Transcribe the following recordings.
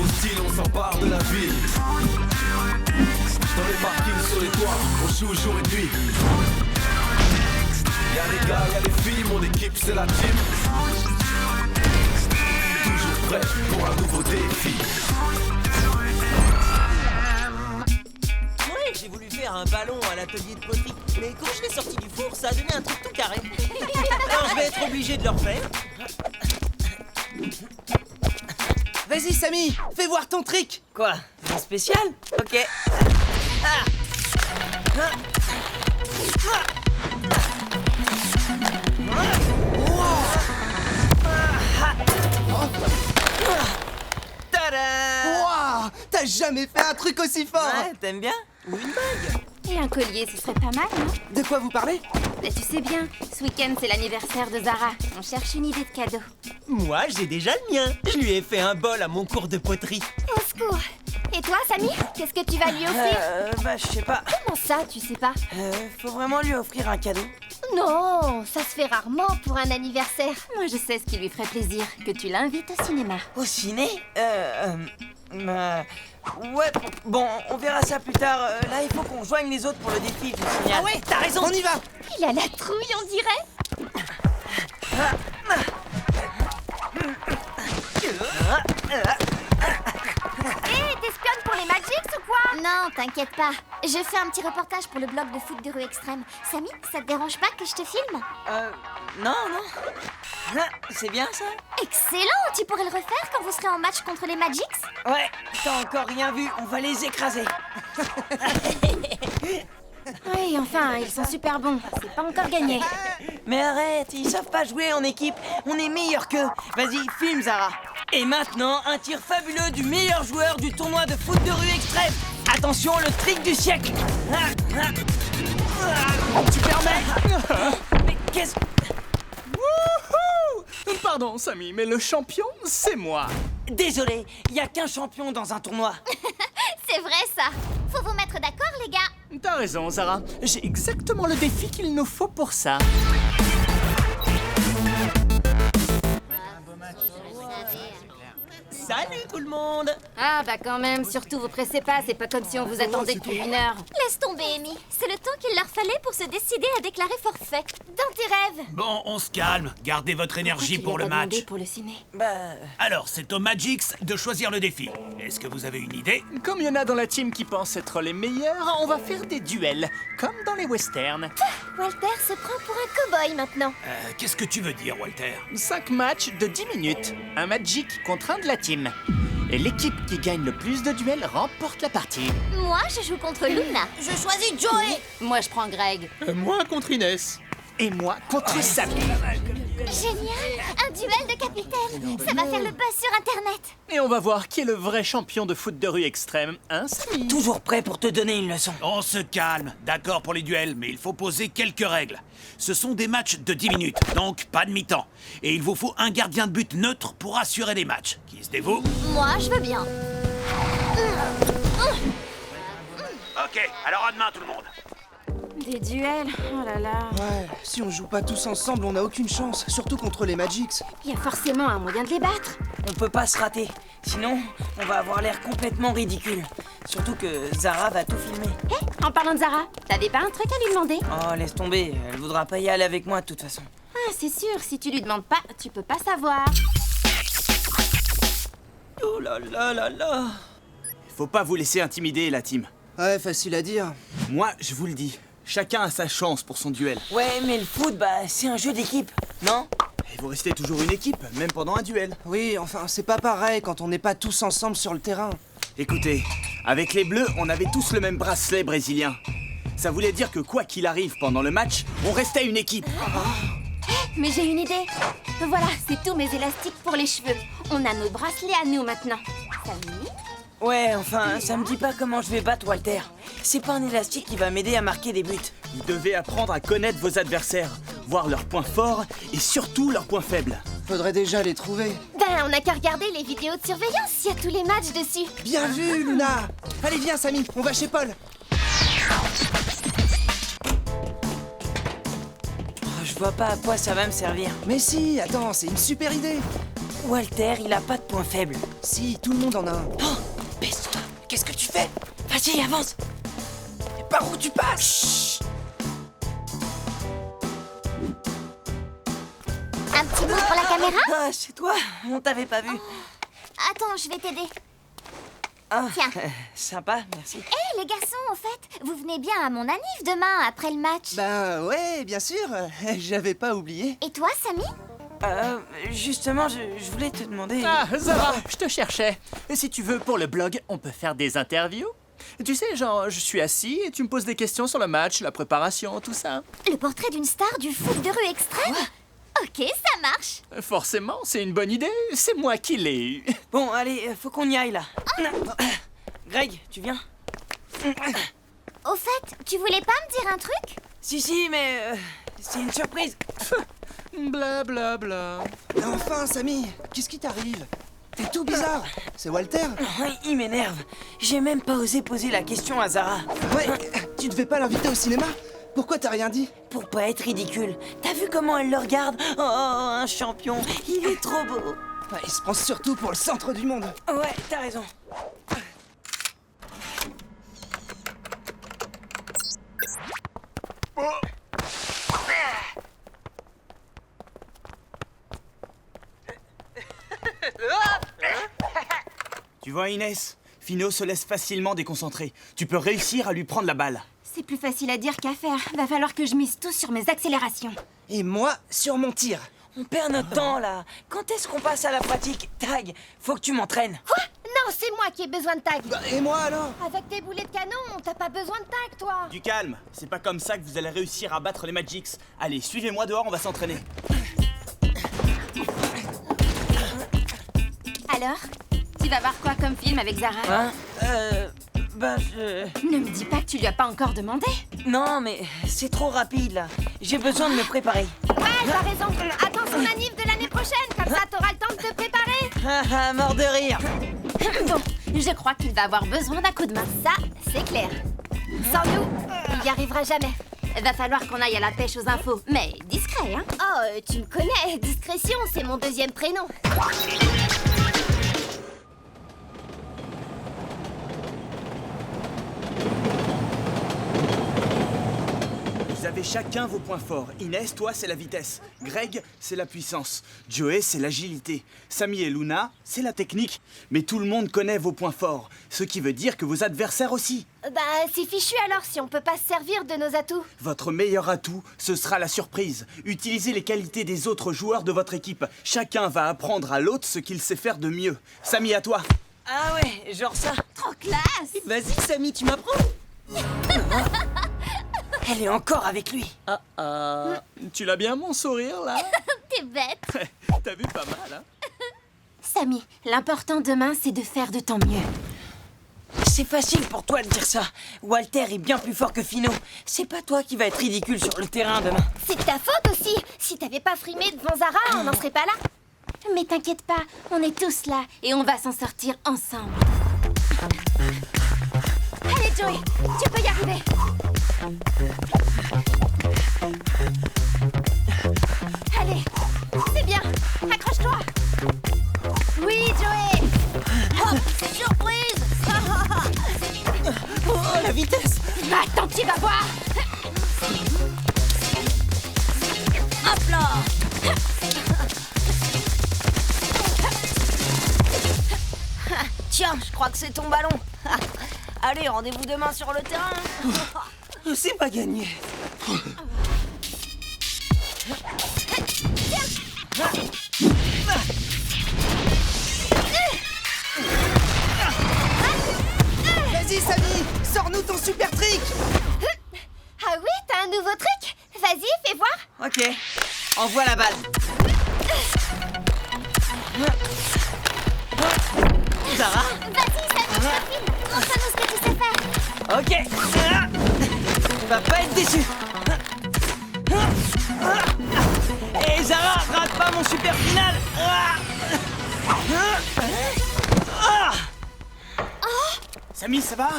Nouveau style, on s'empare de la ville. Dans les parkings, sur les toits, on joue jour et nuit. Y'a les gars, y'a les filles, mon équipe c'est la team. Toujours prêt pour un nouveau défi. Ouais, j'ai voulu faire un ballon à l'atelier de poterie, mais quand je l'ai sorti du four, ça a donné un truc tout carré. Alors je vais être obligé de le refaire. Vas-y, Samy, fais voir ton trick. Quoi? Un spécial? Ok. Ah. Ah. Tada! Waouh, t'as jamais fait un truc aussi fort. Ouais, t'aimes bien? Ou une bague? Et un collier, ce serait pas mal, non? De quoi vous parlez? Mais tu sais bien, ce week-end c'est l'anniversaire de Zara. On cherche une idée de cadeau. Moi, j'ai déjà le mien. Je lui ai fait un bol à mon cours de poterie. Au secours! Et toi, Samy, qu'est-ce que tu vas lui offrir? Bah, je sais pas. Comment ça, tu sais pas? Faut vraiment lui offrir un cadeau? Non, ça se fait rarement pour un anniversaire. Moi, je sais ce qui lui ferait plaisir, que tu l'invites au cinéma. Au ciné? Ouais, bon, on verra ça plus tard. Là, il faut qu'on joigne les autres pour le défi, je vous signale. Ah ouais, t'as raison, on y va. Il a la trouille, on dirait. Hé, t'espionnes pour les Magics ou quoi? Non, t'inquiète pas. Je fais un petit reportage pour le blog de foot de rue extrême. Samy, ça te dérange pas que je te filme? Non. Ah, c'est bien ça? Excellent! Tu pourrais le refaire quand vous serez en match contre les Magics? Ouais, t'as encore rien vu, on va les écraser. Oui, enfin, ils sont super bons. C'est pas encore gagné. Mais arrête, ils savent pas jouer en équipe, on est meilleurs qu'eux. Vas-y, filme Zara. Et maintenant, un tir fabuleux du meilleur joueur du tournoi de foot de rue extrême. Attention, le trick du siècle. Tu permets? Mais qu'est-ce... Wouhou! Pardon, Samy, mais le champion, c'est moi. Désolé, y a qu'un champion dans un tournoi. C'est vrai ça. Faut vous mettre d'accord, les gars. T'as raison, Zara. J'ai exactement le défi qu'il nous faut pour ça. Salut tout le monde. Ah bah quand même, surtout vous pressez pas, c'est pas comme si on vous attendait depuis 1 heure. Laisse tomber, Amy. C'est le temps qu'il leur fallait pour se décider à déclarer forfait. Dans tes rêves. Bon, on se calme. Gardez votre énergie pour le match. Pour le ciné. Bah... Alors, c'est au Magix de choisir le défi. Est-ce que vous avez une idée? Comme il y en a dans la team qui pensent être les meilleurs, on va faire des duels, comme dans les westerns. Walter se prend pour un cow-boy maintenant. Qu'est-ce que tu veux dire, Walter? 5 matchs de 10 minutes. Un Magic contre un de la team. Et l'équipe qui gagne le plus de duels remporte la partie. Moi, je joue contre Luna. Je choisis Joey. Moi, je prends Greg. Moi contre Inès. Et moi contre Samy. Génial. Un duel de capitaine. Ça va faire le buzz sur Internet. Et on va voir qui est le vrai champion de foot de rue extrême, hein, Samy? Toujours prêt pour te donner une leçon. On se calme. D'accord pour les duels, mais il faut poser quelques règles. Ce sont des matchs de 10 minutes, donc pas de mi-temps. Et il vous faut un gardien de but neutre pour assurer les matchs. Qui se dévoue? Moi, je veux bien. Ok, alors à demain tout le monde. Des duels, oh là là. Ouais, si on joue pas tous ensemble, on n'a aucune chance, surtout contre les Magics. Il y a forcément un moyen de les battre. On peut pas se rater. Sinon, on va avoir l'air complètement ridicule. Surtout que Zara va tout filmer. Hé, en parlant de Zara, t'avais pas un truc à lui demander? Oh, laisse tomber. Elle voudra pas y aller avec moi de toute façon. Ah, c'est sûr, si tu lui demandes pas, tu peux pas savoir. Oh là là là là. Faut pas vous laisser intimider, la team. Ouais, facile à dire. Moi, je vous le dis, chacun a sa chance pour son duel. Ouais, mais le foot, bah, c'est un jeu d'équipe, non? Et vous restez toujours une équipe, même pendant un duel. Oui, enfin, c'est pas pareil quand on n'est pas tous ensemble sur le terrain. Écoutez, avec les Bleus, on avait tous le même bracelet brésilien. Ça voulait dire que quoi qu'il arrive pendant le match, on restait une équipe. Mais j'ai une idée. Voilà, c'est tous mes élastiques pour les cheveux. On a nos bracelets à nous maintenant. Samy? Ouais, enfin, ça me dit pas comment je vais battre Walter. C'est pas un élastique qui va m'aider à marquer des buts. Vous devez apprendre à connaître vos adversaires, voir leurs points forts et surtout leurs points faibles. Faudrait déjà les trouver. Ben, on a qu'à regarder les vidéos de surveillance, il y a tous les matchs dessus. Bien vu, Luna. Allez, viens, Samy, on va chez Paul. Oh, je vois pas à quoi ça va me servir. Mais si, attends, c'est une super idée. Walter, il a pas de point faible. Si, tout le monde en a un. Oh, baisse-toi. Qu'est-ce que tu fais? Vas-y, avance. Par où tu passes? Un petit mot pour la caméra? Ah, c'est toi? On t'avait pas vu. Attends, je vais t'aider. Ah, Tiens. sympa, merci. Hé, les garçons, au fait, vous venez bien à mon anniv demain, après le match. Ben ouais, bien sûr. J'avais pas oublié. Et toi, Samy? Justement, je voulais te demander... Ah, Zara, je te cherchais. Et si tu veux, pour le blog, on peut faire des interviews. Tu sais, genre, je suis assis et tu me poses des questions sur le match, la préparation, tout ça. Le portrait d'une star du foot de rue extrême? Ok, ça marche. Forcément, c'est une bonne idée. C'est moi qui l'ai eu. Bon, allez, faut qu'on y aille, là. Greg, tu viens? Au fait, tu voulais pas me dire un truc? Si, mais... c'est une surprise. Bla bla bla. Enfin, Samy, qu'est-ce qui t'arrive? T'es tout bizarre. C'est Walter? Il m'énerve. J'ai même pas osé poser la question à Zara. Ouais, tu devais pas l'inviter au cinéma? Pourquoi t'as rien dit? Pour pas être ridicule. T'as vu comment elle le regarde? Oh, un champion. Il est trop beau. Ouais, il se prend surtout pour le centre du monde. Ouais, t'as raison. Tu vois, Inès, Fino se laisse facilement déconcentrer. Tu peux réussir à lui prendre la balle. C'est plus facile à dire qu'à faire. Va falloir que je mise tout sur mes accélérations. Et moi, sur mon tir. On perd notre temps, là. Quand est-ce qu'on passe à la pratique? Tag, faut que tu m'entraînes. Quoi? Non, c'est moi qui ai besoin de tag. Bah, et moi alors? Avec tes boulets de canon, t'as pas besoin de tag, toi. Du calme, c'est pas comme ça que vous allez réussir à battre les Magics. Allez, suivez-moi dehors, on va s'entraîner. Alors, tu vas voir quoi comme film avec Zara? Hein? Bah, je... Ne me dis pas que tu lui as pas encore demandé. Non, mais c'est trop rapide, là. J'ai besoin de me préparer. Ouais, t'as raison. Attends son anniv de l'année prochaine, comme ça t'auras le temps de te préparer. Ah, mort de rire. Bon, je crois qu'il va avoir besoin d'un coup de main. Ça, c'est clair. Sans nous, il n'y arrivera jamais. Va falloir qu'on aille à la pêche aux infos. Mais discret, hein? Oh, tu me connais. Discrétion, c'est mon deuxième prénom. Vous avez chacun vos points forts. Inès, toi, c'est la vitesse. Greg, c'est la puissance. Joey, c'est l'agilité. Samy et Luna, c'est la technique. Mais tout le monde connaît vos points forts. Ce qui veut dire que vos adversaires aussi. Bah, c'est fichu alors si on peut pas se servir de nos atouts. Votre meilleur atout, ce sera la surprise. Utilisez les qualités des autres joueurs de votre équipe. Chacun va apprendre à l'autre ce qu'il sait faire de mieux. Samy, à toi. Ah ouais, genre ça. Trop classe. Vas-y, Samy, tu m'apprends. Elle est encore avec lui. Tu l'as bien, mon sourire, là? T'es bête. T'as vu pas mal, hein? Samy, l'important demain, c'est de faire de ton mieux. C'est facile pour toi de dire ça. Walter est bien plus fort que Fino. C'est pas toi qui va être ridicule sur le terrain demain. C'est de ta faute aussi. Si t'avais pas frimé devant Zara, on n'en serait pas là. Mais t'inquiète pas, on est tous là et on va s'en sortir ensemble. Allez Joey, tu peux y arriver. Allez, c'est bien, accroche-toi. Oui Joey. Oh, c'est surprise. Oh, la vitesse. Attends, tu vas voir. Hop là. Tiens, je crois que c'est ton ballon. Allez, rendez-vous demain sur le terrain. C'est pas gagné. Vas-y, Samy, sors-nous ton super trick. Ah oui, t'as un nouveau truc? Vas-y, fais voir. Ok, envoie la balle. Zara. Vas-y, Samy, je te filme. Montre-nous ce que tu sais faire. Ok. Tu vas pas être déçu. Et Zara, rate pas mon super final. Samy, ça va?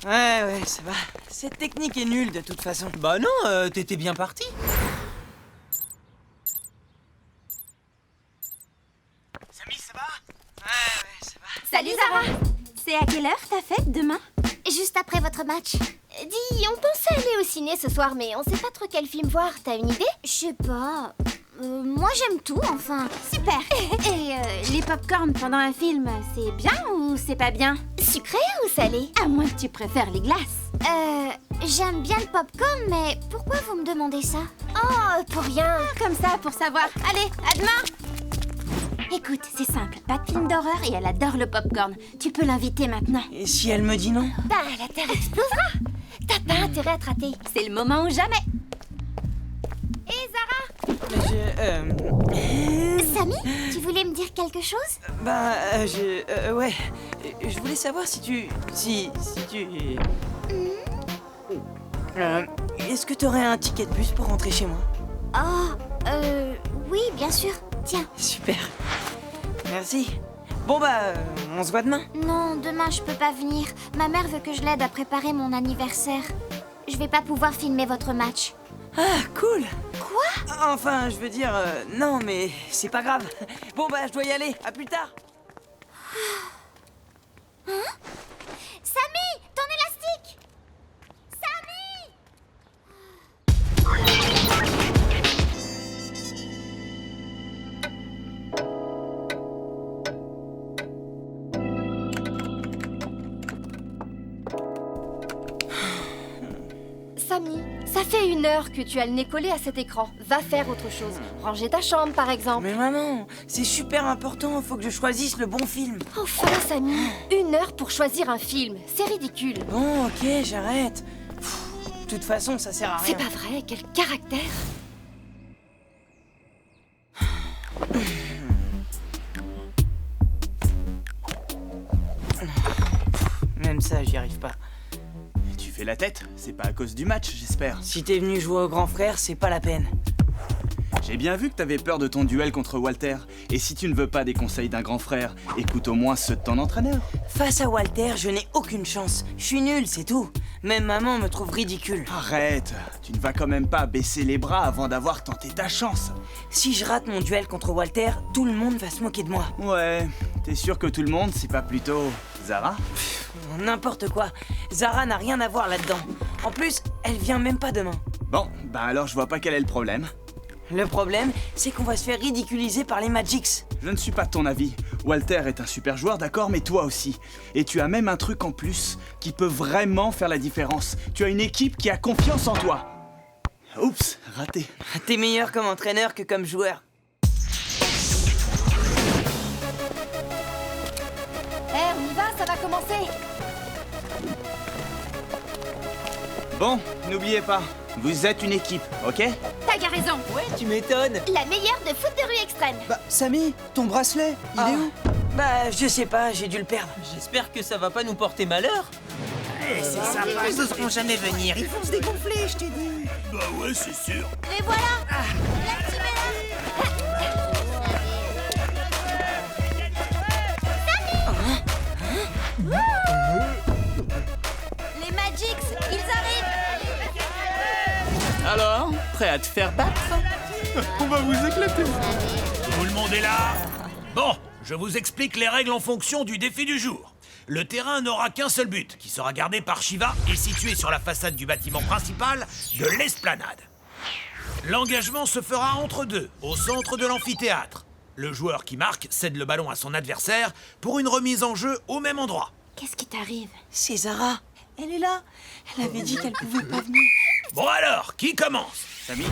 Ouais, ça va. Cette technique est nulle de toute façon. Bah non, t'étais bien parti. Samy, Salut Zara. C'est à quelle heure ta fête demain? Juste après votre match. Dis, on pensait aller au ciné ce soir, mais on sait pas trop quel film voir. T'as une idée? Je sais pas. Moi j'aime tout, enfin. Super. Et les pop-corn pendant un film, c'est bien ou c'est pas bien? Sucré ou salé? À moins que tu préfères les glaces. J'aime bien le pop-corn, mais pourquoi vous me demandez ça? Oh, pour rien. Comme ça, pour savoir. Allez, à demain. Écoute, c'est simple. Pas de film d'horreur et elle adore le pop-corn. Tu peux l'inviter maintenant. Et si elle me dit non? Bah, la Terre explosera. T'as pas intérêt à te rater. C'est le moment ou jamais. Et Zara? Samy, tu voulais me dire quelque chose? Ouais. Je voulais savoir si tu... Est-ce que t'aurais un ticket de bus pour rentrer chez moi? Oh, oui, bien sûr. Tiens. Super. Merci. Bon on se voit demain. Non, demain je peux pas venir. Ma mère veut que je l'aide à préparer mon anniversaire. Je vais pas pouvoir filmer votre match. Ah, cool. Quoi? Enfin, je veux dire... non, mais c'est pas grave. Bon je dois y aller. À plus tard. Samy, ton élastique! Samy! Samy, ça fait 1 heure que tu as le nez collé à cet écran. Va faire autre chose. Ranger ta chambre, par exemple. Mais maman, c'est super important. Faut que je choisisse le bon film. Enfin, Samy, 1 heure pour choisir un film. C'est ridicule. Bon, ok, j'arrête. De toute façon, ça sert à rien. C'est pas vrai, quel caractère. Même ça, j'y arrive pas. Tu fais la tête? C'est pas à cause du match, j'espère. Si t'es venu jouer au grand frère, c'est pas la peine. J'ai bien vu que t'avais peur de ton duel contre Walter. Et si tu ne veux pas des conseils d'un grand frère, écoute au moins ceux de ton entraîneur. Face à Walter, je n'ai aucune chance. Je suis nul, c'est tout. Même maman me trouve ridicule. Arrête, tu ne vas quand même pas baisser les bras avant d'avoir tenté ta chance. Si je rate mon duel contre Walter, tout le monde va se moquer de moi. Ouais, t'es sûr que tout le monde, c'est pas plutôt Zara? N'importe quoi. Zara n'a rien à voir là-dedans. En plus, elle vient même pas demain. Bon, bah alors je vois pas quel est le problème. Le problème, c'est qu'on va se faire ridiculiser par les Magics. Je ne suis pas de ton avis. Walter est un super joueur, d'accord, mais toi aussi. Et tu as même un truc en plus qui peut vraiment faire la différence. Tu as une équipe qui a confiance en toi. Oups, raté. T'es meilleur comme entraîneur que comme joueur. On y va, ça va commencer. Bon, n'oubliez pas, vous êtes une équipe, ok? T'as raison. Ouais, tu m'étonnes. La meilleure de foot de rue extrême. Bah, Samy, ton bracelet, il est où? Je sais pas, j'ai dû le perdre. J'espère que ça va pas nous porter malheur. C'est sympa, ils n'oseront jamais venir. Ils vont se dégonfler, je t'ai dit. Bah ouais, c'est sûr. Et voilà. La team est là. Les Magics, ils arrivent. Alors, prêt à te faire battre? On va vous éclater. Tout le monde est là? Bon, je vous explique les règles en fonction du défi du jour. Le terrain n'aura qu'un seul but, qui sera gardé par Shiva et situé sur la façade du bâtiment principal de l'esplanade. L'engagement se fera entre deux, au centre de l'amphithéâtre. Le joueur qui marque cède le ballon à son adversaire pour une remise en jeu au même endroit. Qu'est-ce qui t'arrive? C'est Zara. Elle est là. Elle avait dit qu'elle pouvait pas venir. Bon alors, qui commence? Samy,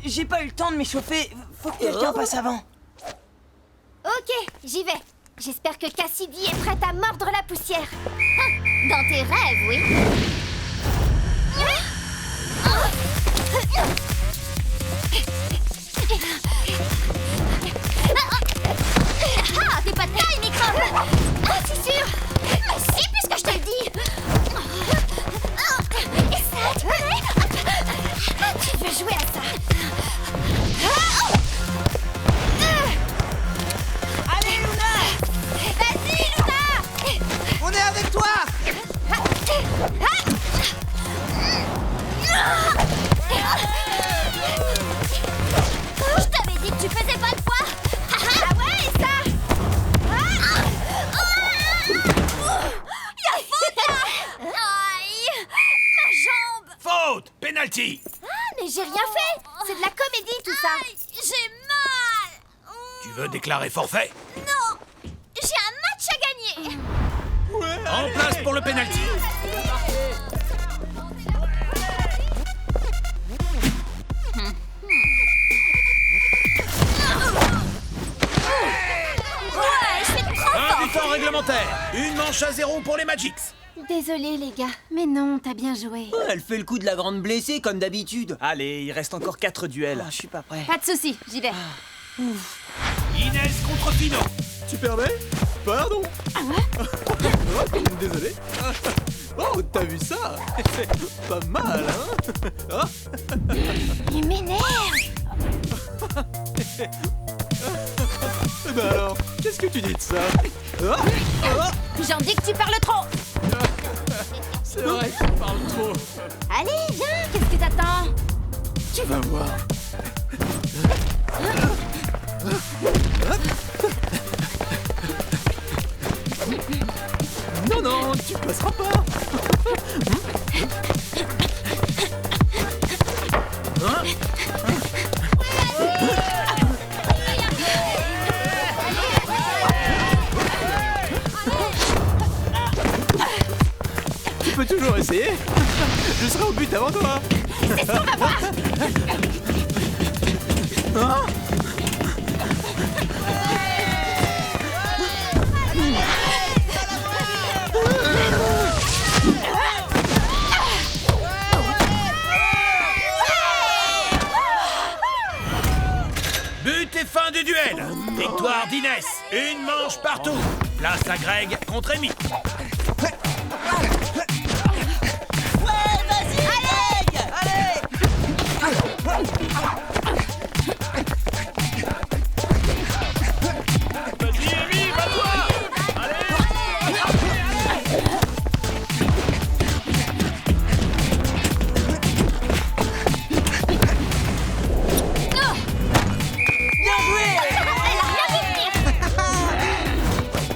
J'ai pas eu le temps de m'échauffer. Faut que quelqu'un passe avant. Ok, j'y vais. J'espère que Cassidy est prête à mordre la poussière. Dans tes rêves, oui. Ah, t'es pas de taille, microbe. Ah, c'est sûr. Mais si, puisque je te le dis. Et ça te plaît? Tu veux jouer à ça? Allez, Luna! Vas-y, Luna! On est avec toi! rien fait. C'est de la comédie tout ça. J'ai mal. Tu veux déclarer forfait? Non, j'ai un match à gagner. En place pour le pénalty. Un but en réglementaire. Une manche à 0 pour les Magics. Désolée les gars, mais non, t'as bien joué. Elle fait le coup de la grande blessée comme d'habitude. Allez, il reste encore 4 duels. Ah, je suis pas prêt. Pas de soucis, j'y vais. Inès contre Pino. Tu permets? Pardon. Oh, désolé. Oh, t'as vu ça? Pas mal, hein? Il m'énerve. Eh ben alors, qu'est-ce que tu dis de ça? J'en dis que tu parles trop. C'est vrai, tu parles trop. Allez, viens, qu'est-ce que t'attends? Tu vas voir. Non, non, tu passeras pas. Tu peux toujours essayer. Je serai au but avant toi. C'est ce qu'on va voir. But et fin du duel. Victoire d'Inès. Une manche partout. Place à Greg contre Amy.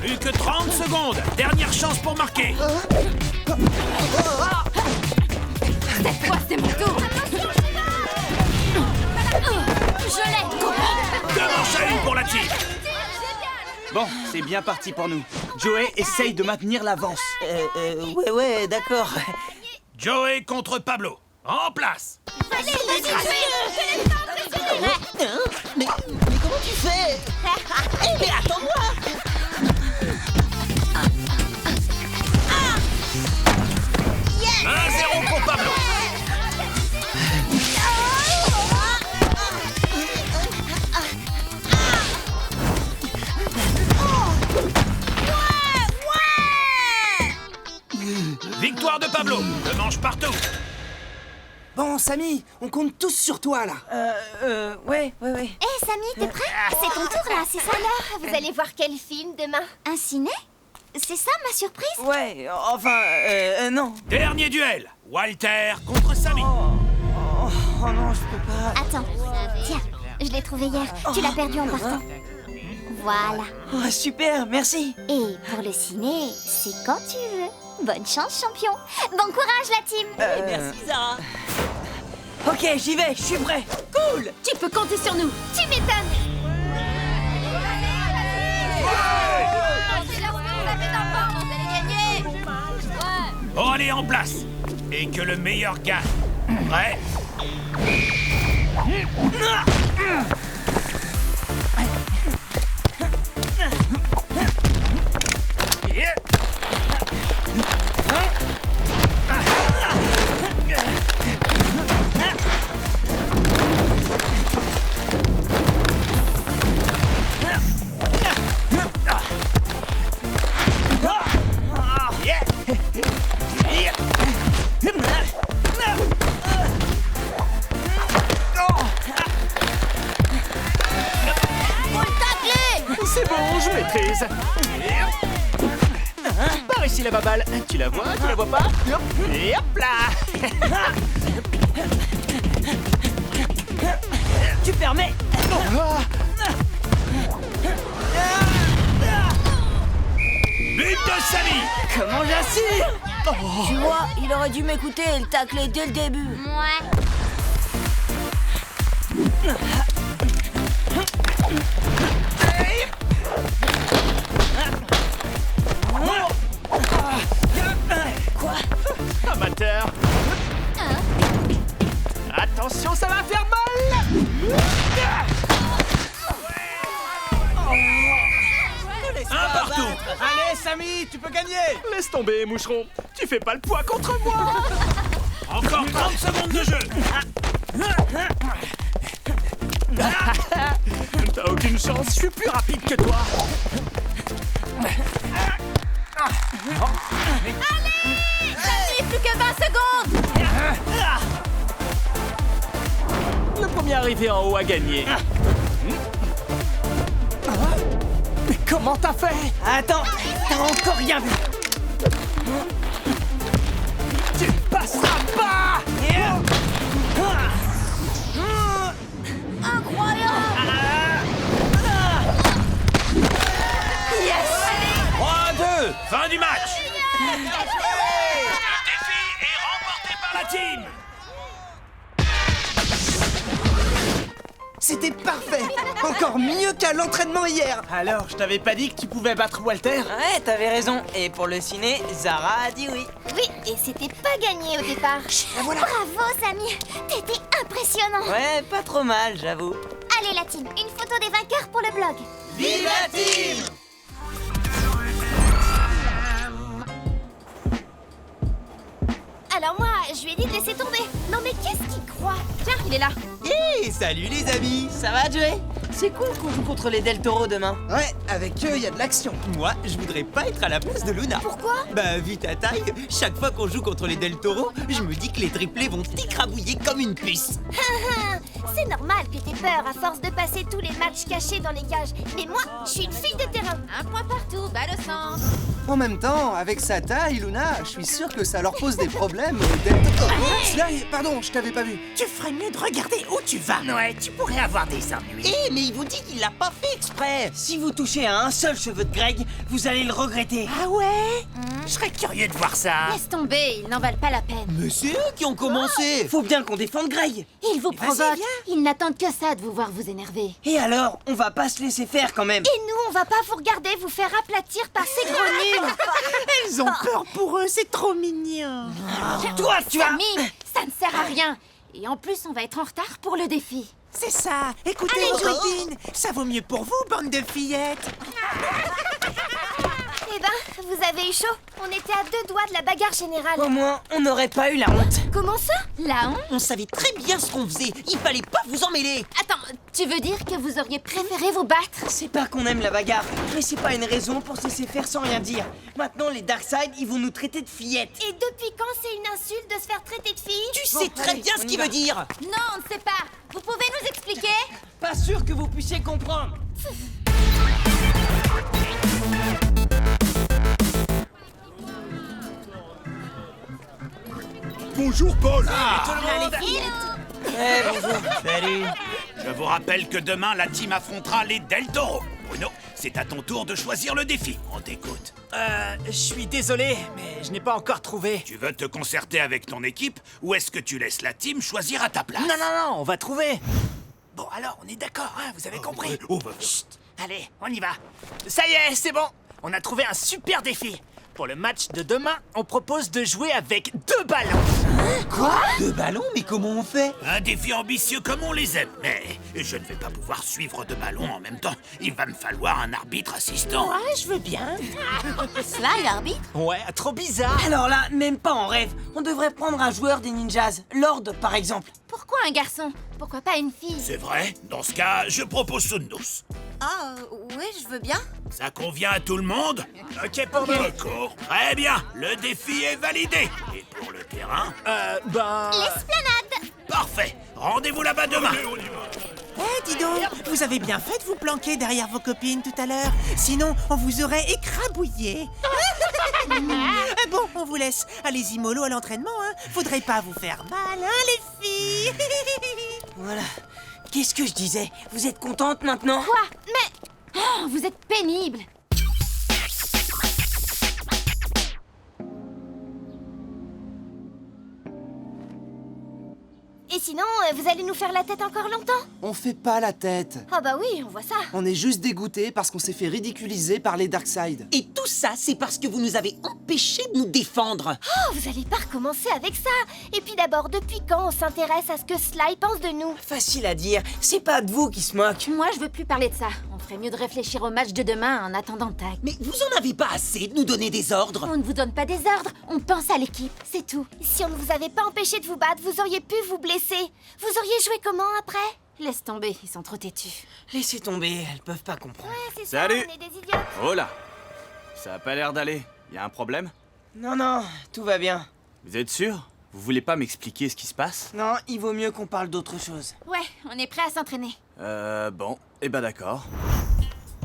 Plus que 30 secondes. Dernière chance pour marquer. Cette fois, c'est mon tour. Je l'ai. Deux manches à une pour la team. Bon, c'est bien parti pour nous. Joey essaye de maintenir l'avance. Ouais, d'accord. Joey contre Pablo. En place. Allez, vas-y, tuez-le. Mais comment tu fais? Mais attends-moi. 1-0 pour Pablo. Victoire de Pablo. Deux manches partout. Bon, Samy, on compte tous sur toi, là. Ouais. Hé, Samy, t'es prêt? C'est ton tour, là, c'est ça? Alors, vous allez voir quel film demain? Un ciné? C'est ça, ma surprise? Ouais, enfin, non. Dernier duel. Walter contre Samy. Oh non, je peux pas. Attends, tiens, je l'ai trouvé hier. Tu l'as perdu en partant. Voilà. Oh, super, merci. Et pour le ciné, c'est quand tu veux. Bonne chance, champion. Bon courage, la team. Merci, Zara. Ok, j'y vais, je suis prêt. Cool. Tu peux compter sur nous. Tu m'étonnes. Bon, allez, en place. Et que le meilleur gagne. Prêt? C'est bon, je maîtrise. Par ici la baballe. Tu la vois pas? Et hop là. Tu permets. But de Samy. Comment j'assure? Tu vois, il aurait dû m'écouter et le tacler dès le début. Ouais. Allez, Samy, tu peux gagner. Laisse tomber, moucheron. Tu fais pas le poids contre moi. Encore 30 secondes de jeu. T'as aucune chance, je suis plus rapide que toi. Allez, plus que 20 secondes. Le premier arrivé en haut a gagné. Mais comment t'as fait? Attends, t'as encore rien vu. Tu ne passeras pas. Incroyable. 3-2, fin du match. Le défi est remporté par la team. C'était parfait. Encore mieux qu'à l'entraînement hier. Alors, je t'avais pas dit que tu pouvais battre Walter? Ouais, t'avais raison. Et pour le ciné, Zara a dit oui. Oui, et c'était pas gagné au départ. Bravo, Samy. T'étais impressionnant. Ouais, pas trop mal, j'avoue. Allez, la team, une photo des vainqueurs pour le blog. Vive la team! Alors moi, je lui ai dit de laisser tomber. Non mais qu'est-ce qu'il croit? Tiens, il est là. Hey, salut les amis. Ça va, Joey? C'est cool qu'on joue contre les Del Toro demain. Ouais, avec eux, il y a de l'action. Moi, je voudrais pas être à la place de Luna. Pourquoi? Bah, vu ta taille, chaque fois qu'on joue contre les Del Toro, je me dis que les triplés vont t'écrabouiller comme une puce. C'est normal que t'aies peur à force de passer tous les matchs cachés dans les cages. Mais moi, je suis une fille de terrain. Un point partout, balle au centre. En même temps, avec sa taille, Luna, je suis sûr que ça leur pose des problèmes. Sly, pardon, je t'avais pas vu. Tu ferais mieux de regarder où tu vas. Ouais, tu pourrais avoir des ennuis. Eh, mais il vous dit qu'il l'a pas fait exprès. Si vous touchez à un seul cheveu de Greg, vous allez le regretter. Ah ouais? Je serais curieux de voir ça. Laisse tomber, ils n'en valent pas la peine. Mais c'est eux qui ont commencé. Faut bien qu'on défende Greg. Ils vous Vas-y, provoquent. viens. Ils n'attendent que ça de vous voir vous énerver. Et alors, on va pas se laisser faire quand même. Et nous, on va pas vous regarder vous faire aplatir par ces gros nuls. Ils ont peur pour eux, c'est trop mignon. Toi, tu vas... Samy, ça ne sert à rien. Et en plus, on va être en retard pour le défi. C'est ça. Écoutez Allez, vos Joe. copines. Ça vaut mieux pour vous, bande de fillettes. Eh ben, vous avez eu chaud. On était à 2 doigts de la bagarre générale. Au moins, on n'aurait pas eu la honte. Comment ça? La honte? On savait très bien ce qu'on faisait. Il fallait pas vous en mêler. Attends, tu veux dire que vous auriez préféré vous battre? C'est pas qu'on aime la bagarre, mais c'est pas une raison pour se laisser faire sans rien dire. Maintenant, les Darkseid, ils vont nous traiter de fillettes. Et depuis quand c'est une insulte de se faire traiter de fille? Tu Bon, sais très allez, bien on ce y qu'il va. veut dire. Non, on ne sait pas. Vous pouvez nous expliquer? Pas sûr que vous puissiez comprendre. Bonjour Paul. Eh, bonjour. Salut. Je vous rappelle que demain, la team affrontera les Del Toro. Bruno, c'est à ton tour de choisir le défi. On t'écoute. Je suis désolé, mais je n'ai pas encore trouvé. Tu veux te concerter avec ton équipe ou est-ce que tu laisses la team choisir à ta place? Non, non, non, on va trouver. Bon, alors, on est d'accord, hein, vous avez compris. Chut. Allez, on y va. Ça y est, c'est bon. On a trouvé un super défi. Pour le match de demain, on propose de jouer avec 2 ballons. Deux ballons, mais comment on fait? Un défi ambitieux comme on les aime. Mais je ne vais pas pouvoir suivre 2 ballons en même temps. Il va me falloir un arbitre assistant. Ouais, je veux bien. Sly, l'arbitre? Ouais, trop bizarre. Alors là, même pas en rêve. On devrait prendre un joueur des ninjas. Lord, par exemple. Pourquoi un garçon? Pourquoi pas une fille? C'est vrai? Dans ce cas, je propose Sundus. Ah, oui, je veux bien. Ça convient à tout le monde? Ok pour nous. D'accord. Très bien. Le défi est validé. Et pour le terrain? L'esplanade! Parfait. Rendez-vous là-bas demain. Eh, dis donc, vous avez bien fait de vous planquer derrière vos copines tout à l'heure. Sinon, on vous aurait écrabouillé. Bon, on vous laisse. Allez-y mollo à l'entraînement, hein. Faudrait pas vous faire mal, hein, les filles. Voilà. Qu'est-ce que je disais? Vous êtes contente maintenant? Quoi? Mais... Oh, vous êtes pénible. Et sinon, vous allez nous faire la tête encore longtemps? On fait pas la tête. Ah bah oui, on voit ça. On est juste dégoûtés parce qu'on s'est fait ridiculiser par les Darkseid. Et tout ça, c'est parce que vous nous avez empêchés de nous défendre. Oh, vous allez pas recommencer avec ça. Et puis d'abord, depuis quand on s'intéresse à ce que Sly pense de nous? Facile à dire. C'est pas de vous qui se moque. Moi, je veux plus parler de ça. On ferait mieux de réfléchir au match de demain en attendant Tag. Mais vous en avez pas assez de nous donner des ordres? On ne vous donne pas des ordres, on pense à l'équipe, c'est tout. Si on ne vous avait pas empêché de vous battre, vous auriez pu vous blesser. Vous auriez joué comment après? Laisse tomber, ils sont trop têtus. Laissez tomber, elles peuvent pas comprendre. Ouais, c'est ça, Salut. on est des idiots. Oh là. Ça a pas l'air d'aller. Y a un problème? Non, non, tout va bien. Vous êtes sûr? Vous voulez pas m'expliquer ce qui se passe? Non, il vaut mieux qu'on parle d'autre chose. Ouais, on est prêt à s'entraîner. Bon. Eh ben d'accord.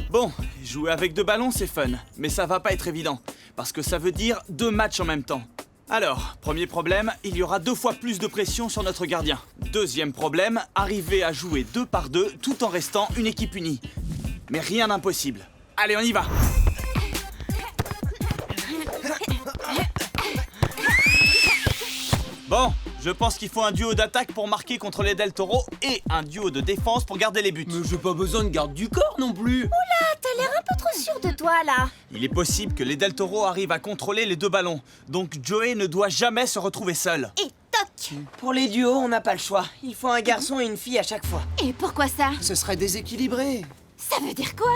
Bon, jouer avec 2 ballons, c'est fun. Mais ça va pas être évident. Parce que ça veut dire 2 matchs en même temps. Alors, premier problème, il y aura 2 fois plus de pression sur notre gardien. Deuxième problème, arriver à jouer 2 par 2 tout en restant une équipe unie. Mais rien d'impossible. Allez, on y va! Bon, je pense qu'il faut un duo d'attaque pour marquer contre les Del Toro et un duo de défense pour garder les buts. Mais j'ai pas besoin de garde du corps non plus. T'as l'air un peu trop sûr de toi, là. Il est possible que les Del Toro arrivent à contrôler les 2 ballons, donc Joey ne doit jamais se retrouver seul. Et toc. Pour les duos, on n'a pas le choix. Il faut un garçon et une fille à chaque fois. Et pourquoi ça? Ce serait déséquilibré. Ça veut dire quoi?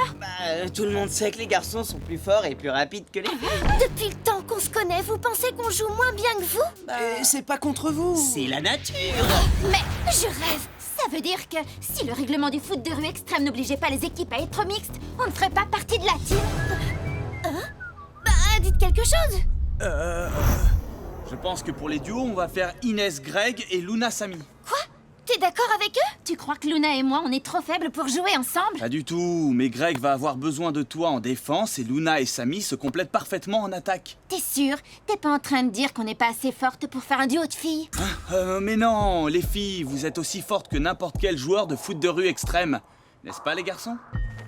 Tout le monde sait que les garçons sont plus forts et plus rapides que les filles. Depuis le temps qu'on se connaît, vous pensez qu'on joue moins bien que vous? Et c'est pas contre vous. C'est la nature. Mais je rêve! Ça veut dire que si le règlement du foot de rue extrême n'obligeait pas les équipes à être mixtes, on ne ferait pas partie de la team. Dites quelque chose. Je pense que pour les duos, on va faire Inès Greg et Luna Samy. Quoi? T'es d'accord avec eux? Tu crois que Luna et moi, on est trop faibles pour jouer ensemble? Pas du tout, mais Greg va avoir besoin de toi en défense et Luna et Samy se complètent parfaitement en attaque. T'es sûr? T'es pas en train de dire qu'on n'est pas assez forte pour faire un duo de filles? Mais non, les filles, vous êtes aussi fortes que n'importe quel joueur de foot de rue extrême. N'est-ce pas les garçons?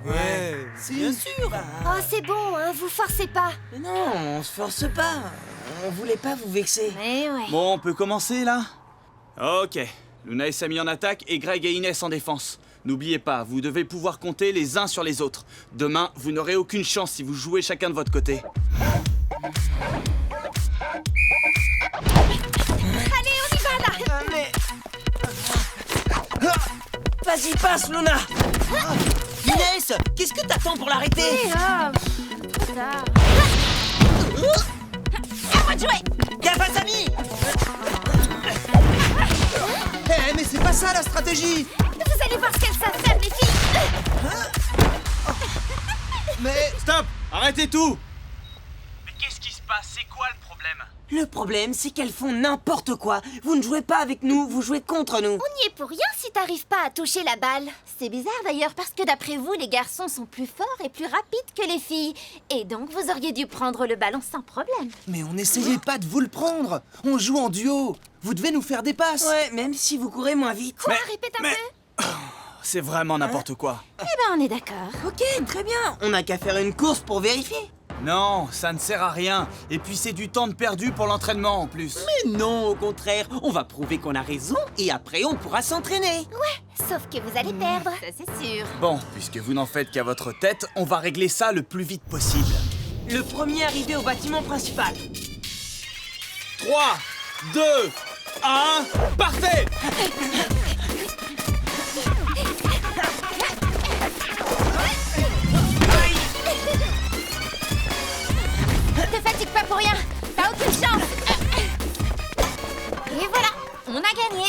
Ouais, bien sûr. Oh, c'est bon, hein, vous forcez pas. Mais non, on se force pas. On voulait pas vous vexer. Mais ouais. Bon, on peut commencer là? Ok, Luna et Samy en attaque et Greg et Inès en défense. N'oubliez pas, vous devez pouvoir compter les uns sur les autres. Demain, vous n'aurez aucune chance si vous jouez chacun de votre côté. Allez, on y va, là. Mais... Vas-y, passe, Luna. Inès, qu'est-ce que t'attends pour l'arrêter? Trop tard. À moi de jouer! Gaffe à Samy! Mais c'est pas ça la stratégie. Vous allez voir ce qu'elles savent faire, les filles. Mais Stop! Arrêtez tout! Mais qu'est-ce qui se passe? C'est quoi le problème? Le problème, c'est qu'elles font n'importe quoi. Vous ne jouez pas avec nous, vous jouez contre nous. On n'y est pour rien si t'arrives pas à toucher la balle. C'est bizarre d'ailleurs parce que d'après vous, les garçons sont plus forts et plus rapides que les filles. Et donc vous auriez dû prendre le ballon sans problème. Mais on n'essayait pas de vous le prendre. On joue en duo. Vous devez nous faire des passes. Ouais, même si vous courez moins vite. Quoi? Répète un peu. C'est vraiment n'importe quoi. Eh ben on est d'accord. Ok, très bien. On n'a qu'à faire une course pour vérifier. Non, ça ne sert à rien. Et puis c'est du temps de perdu pour l'entraînement en plus. Mais non, au contraire, on va prouver qu'on a raison et après on pourra s'entraîner. Sauf que vous allez perdre. Ça c'est sûr. Bon, puisque vous n'en faites qu'à votre tête, on va régler ça le plus vite possible. Le premier arrivé au bâtiment principal. 3, 2, 1, partez! Te fatigue pas pour rien. T'as aucune chance. Et voilà, on a gagné.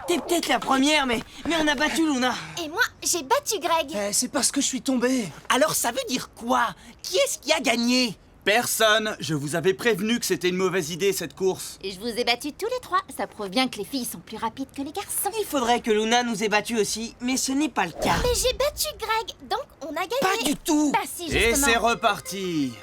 T'es peut-être la première, mais on a battu Luna. Et moi, j'ai battu Greg. C'est parce que je suis tombé. Alors ça veut dire quoi? Qui est-ce qui a gagné? Personne! Je vous avais prévenu que c'était une mauvaise idée cette course. Et je vous ai battus tous les 3. Ça prouve bien que les filles sont plus rapides que les garçons. Il faudrait que Luna nous ait battus aussi, mais ce n'est pas le cas. Mais j'ai battu Greg, donc on a gagné. Pas du tout. Bah si, Et justement. c'est reparti!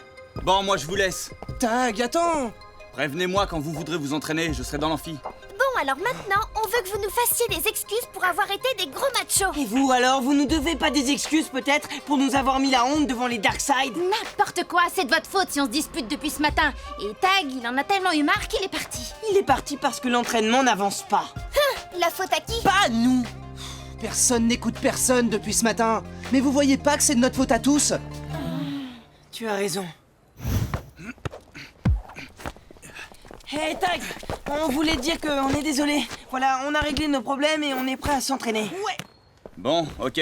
Bon, moi je vous laisse. Tag, attends. Prévenez-moi quand vous voudrez vous entraîner, je serai dans l'amphi. Bon, alors maintenant, on veut que vous nous fassiez des excuses pour avoir été des gros machos. Et vous alors, vous nous devez pas des excuses peut-être pour nous avoir mis la honte devant les Darkseid? N'importe quoi, c'est de votre faute si on se dispute depuis ce matin. Et Tag, il en a tellement eu marre qu'il est parti. Il est parti parce que l'entraînement n'avance pas. La faute à qui? Pas nous! Personne n'écoute personne depuis ce matin. Mais vous voyez pas que c'est de notre faute à tous? Tu as raison. Hey Tag, on voulait te dire qu'on est désolé. Voilà, on a réglé nos problèmes et on est prêt à s'entraîner. Bon, ok.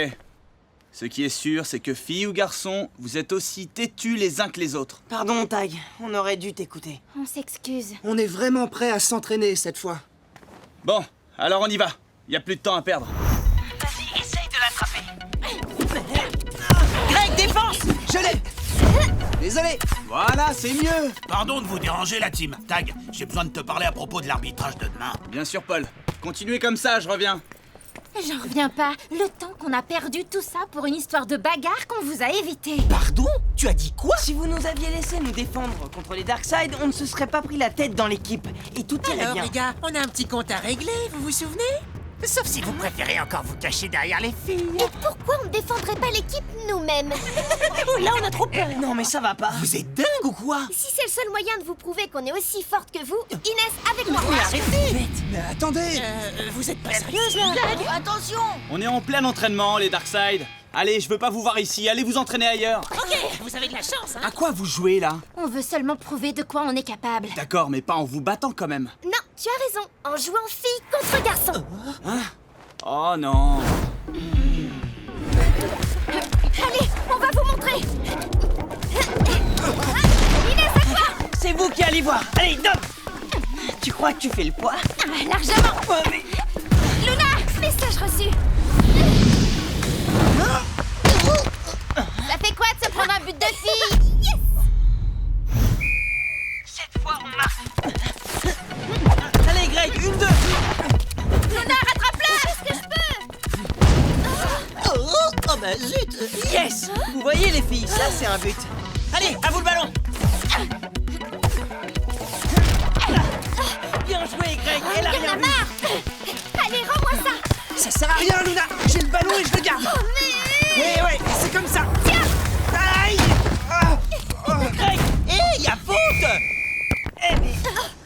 Ce qui est sûr, c'est que filles ou garçons, vous êtes aussi têtus les uns que les autres. Pardon, Tag, on aurait dû t'écouter. On s'excuse. On est vraiment prêt à s'entraîner cette fois. Bon, alors on y va. Y a plus de temps à perdre. Vas-y, essaye de l'attraper. Greg, défense! Je l'ai! Désolé! Voilà, c'est mieux. Pardon de vous déranger, la team. Tag, j'ai besoin de te parler à propos de l'arbitrage de demain. Bien sûr, Paul. Continuez comme ça, je reviens. J'en reviens pas. Le temps qu'on a perdu tout ça pour une histoire de bagarre qu'on vous a évité. Pardon? Tu as dit quoi? Si vous nous aviez laissé nous défendre contre les Darkseid, on ne se serait pas pris la tête dans l'équipe. Et tout irait Alors bien. les gars, on a un petit compte à régler, vous vous souvenez? Sauf si vous préférez encore vous cacher derrière les filles. Et pourquoi on ne défendrait pas l'équipe nous-mêmes? Là, on a trop peur. Non, mais ça va pas. Vous êtes dingue ou quoi? Si c'est le seul moyen de vous prouver qu'on est aussi forte que vous, Inès, avec moi. Mais attendez! Vous êtes pas sérieuse là? Attention! On est en plein entraînement, les Darkseid. Allez, je veux pas vous voir ici. Allez vous entraîner ailleurs. Ok, vous avez de la chance, hein? À quoi vous jouez, là? On veut seulement prouver de quoi on est capable. D'accord, mais pas en vous battant quand même. Non, tu as raison. En jouant fille contre garçon. Oh non. Allez, on va vous montrer. Inès, à toi! C'est vous qui allez voir. Allez, Dom! Tu crois que tu fais le poids? Largement. Ouais, mais... Luna, message reçu. Ça fait quoi de se prendre un but de fille? Yes! Cette fois, on marque. Allez, Greg, 1-2. Luna, rattrape-le! Qu'est-ce que je peux? Oh bah zut! Yes! Vous voyez, les filles, ça, c'est un but. Allez, à vous le ballon. Bien joué, Greg. Elle a Il y en rien a vu. marre! Allez, rends-moi ça! Ça sert à rien, Luna! J'ai le ballon et je le garde! Ouais, c'est comme ça. Aïe! Greg! Hé, y a faute! Eh, mais...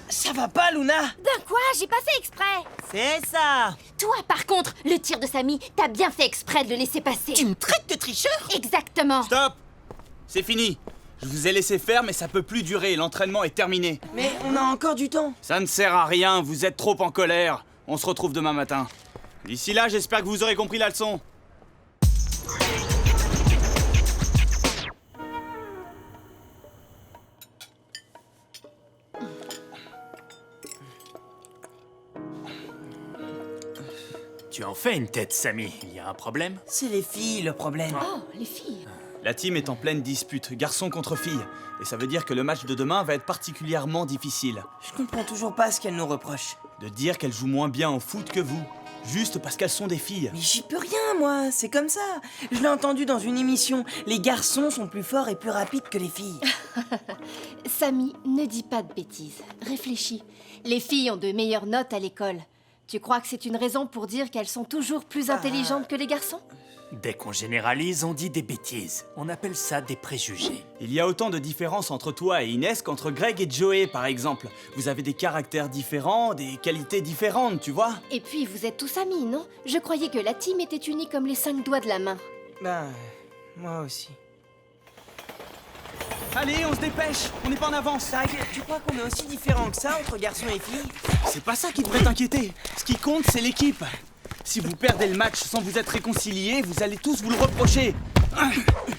Ça va pas, Luna? Ben quoi? J'ai pas fait exprès! C'est ça! Toi, par contre, le tir de Samy, t'as bien fait exprès de le laisser passer. Tu me traites de tricheur? Exactement! Stop! C'est fini. Je vous ai laissé faire, mais ça peut plus durer. L'entraînement est terminé. Mais on a encore du temps. Ça ne sert à rien, vous êtes trop en colère. On se retrouve demain matin. D'ici là, j'espère que vous aurez compris la leçon. Tu en fais une tête, Samy. Il y a un problème? C'est les filles, le problème. Oh, les filles! La team est en pleine dispute, garçon contre fille. Et ça veut dire que le match de demain va être particulièrement difficile. Je comprends toujours pas ce qu'elles nous reprochent. De dire qu'elles jouent moins bien au foot que vous. Juste parce qu'elles sont des filles. Mais j'y peux rien, moi. C'est comme ça. Je l'ai entendu dans une émission. Les garçons sont plus forts et plus rapides que les filles. Samy, ne dis pas de bêtises. Réfléchis. Les filles ont de meilleures notes à l'école. Tu crois que c'est une raison pour dire qu'elles sont toujours plus intelligentes que les garçons? Dès qu'on généralise, on dit des bêtises. On appelle ça des préjugés. Il y a autant de différences entre toi et Inès qu'entre Greg et Joey, par exemple. Vous avez des caractères différents, des qualités différentes, tu vois? Et puis, vous êtes tous amis, non? Je croyais que la team était unie comme les 5 doigts de la main. Ben, moi aussi. Allez, on se dépêche, on n'est pas en avance. Tag, tu crois qu'on est aussi différents que ça entre garçons et filles? C'est pas ça qui devrait t'inquiéter. Ce qui compte, c'est l'équipe. Si vous perdez le match sans vous être réconciliés, vous allez tous vous le reprocher.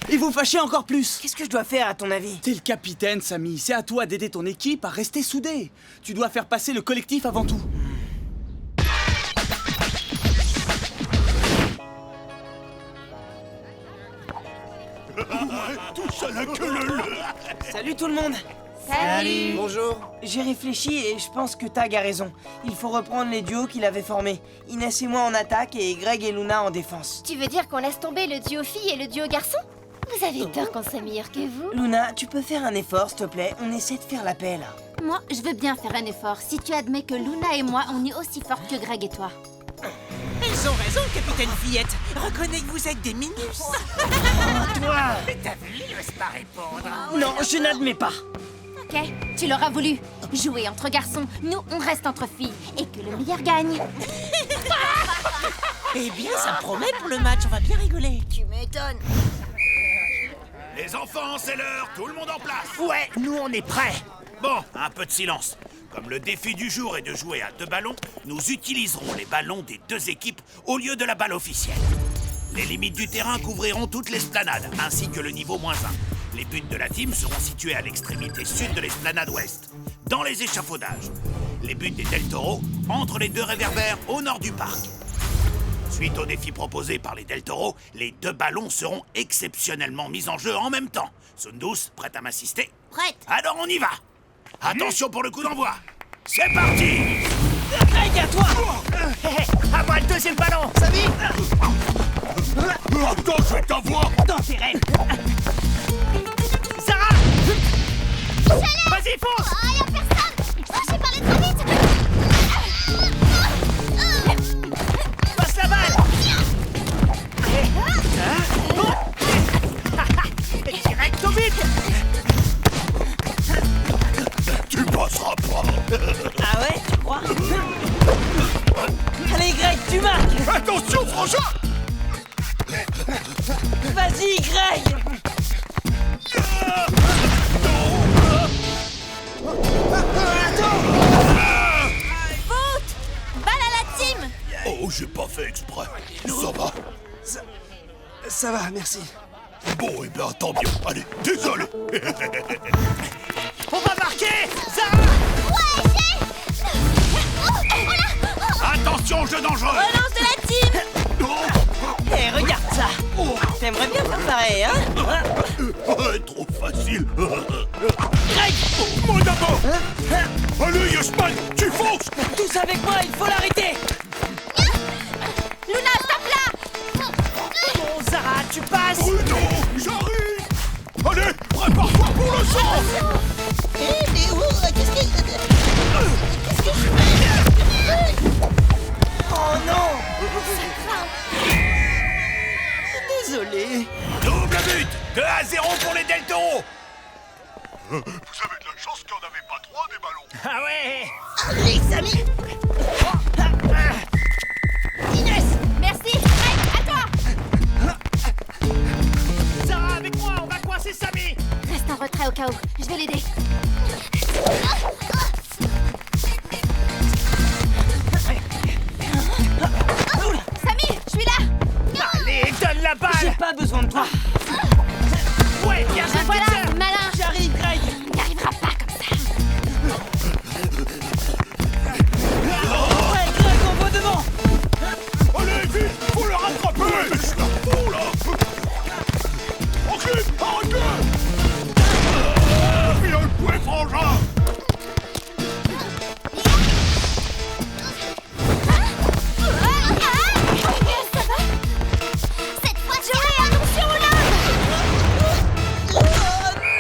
Et vous fâcher encore plus. Qu'est-ce que je dois faire, à ton avis? T'es le capitaine, Samy. C'est à toi d'aider ton équipe à rester soudée. Tu dois faire passer le collectif avant tout. Salut tout le monde. Salut! Bonjour. J'ai réfléchi et je pense que Tag a raison. Il faut reprendre les duos qu'il avait formés. Inès et moi en attaque et Greg et Luna en défense. Tu veux dire qu'on laisse tomber le duo fille et le duo garçon? Vous avez peur qu'on soit meilleur que vous? Luna, tu peux faire un effort, s'il te plaît? On essaie de faire la paix, là. Moi, je veux bien faire un effort si tu admets que Luna et moi, on est aussi fortes que Greg et toi. Elles ont raison, capitaine Fillette. Reconnais que vous êtes des minus. Toi! Mais t'as vu, il n'ose pas répondre. Non, je n'admets pas. Ok, tu l'auras voulu. Jouer entre garçons, nous, on reste entre filles. Et que le meilleur gagne. Eh bien, ça promet pour le match, on va bien rigoler. Tu m'étonnes. Les enfants, c'est l'heure, tout le monde en place. Ouais, nous on est prêts. Bon, un peu de silence. Comme le défi du jour est de jouer à 2 ballons, nous utiliserons les ballons des 2 équipes au lieu de la balle officielle. Les limites du terrain couvriront toute l'esplanade, ainsi que le niveau -1. Les buts de la team seront situés à l'extrémité sud de l'esplanade ouest, dans les échafaudages. Les buts des Del Toro entre les 2 réverbères au nord du parc. Suite au défi proposé par les Del Toro, les 2 ballons seront exceptionnellement mis en jeu en même temps. Sundus, prête à m'assister? Prête. Alors on y va. Attention pour le coup d'envoi. C'est parti. Greg, à toi. À moi le deuxième ballon. Samy. Attends, je vais t'avoir. Dans tes rêves. Sarah. Vas-y, fonce. Oh, y'a personne. Oh, j'ai parlé trop vite. Passe la balle. Direct au but. Tu passeras pas. Ah ouais, tu crois? Allez, Greg, tu marques. Attention, Frangin. Vas-y, Greg. Faute. Balle à la team. Oh, j'ai pas fait exprès. Ça va? Ça va, merci. Bon, eh bien, tant mieux. Allez, désolé. On va marquer. Sarah. Attention, jeu dangereux. Relance de la team. Eh, regarde ça. T'aimerais bien faire pareil, hein? Trop facile. Greg. Moi d'abord. Allez, Yashman, tu fonces. Tous avec moi, il faut l'arrêter. Luna, stop là. Bon, Sarah, tu passes. Bruno, j'arrive. Allez, prépare-toi pour le sang. Mais où? Qu'est-ce que je fais? Oh non. Désolé. Double but. 2-0 pour les Del Toro. Vous avez de la chance qu'il n'y en avait pas 3 des ballons. Ah ouais. Les amis. Inès, merci. Greg, à toi. Sarah, avec moi, on va coincer Samy. Reste en retrait au cas où. Je vais l'aider. Samy, je suis là. Allez, donne la balle. J'ai pas besoin de toi. Ouais, bien joué, Voilà, petite sœur. malin. J'arrive, Greg. Il n'y arrivera pas comme ça. Ouais, Greg, on va devant. Allez, vite, faut le rattraper. Mais je la fous, là. Ok, arrêtez. Bien joué, Frangin. Ça va? Cette fois, Joey, attention là.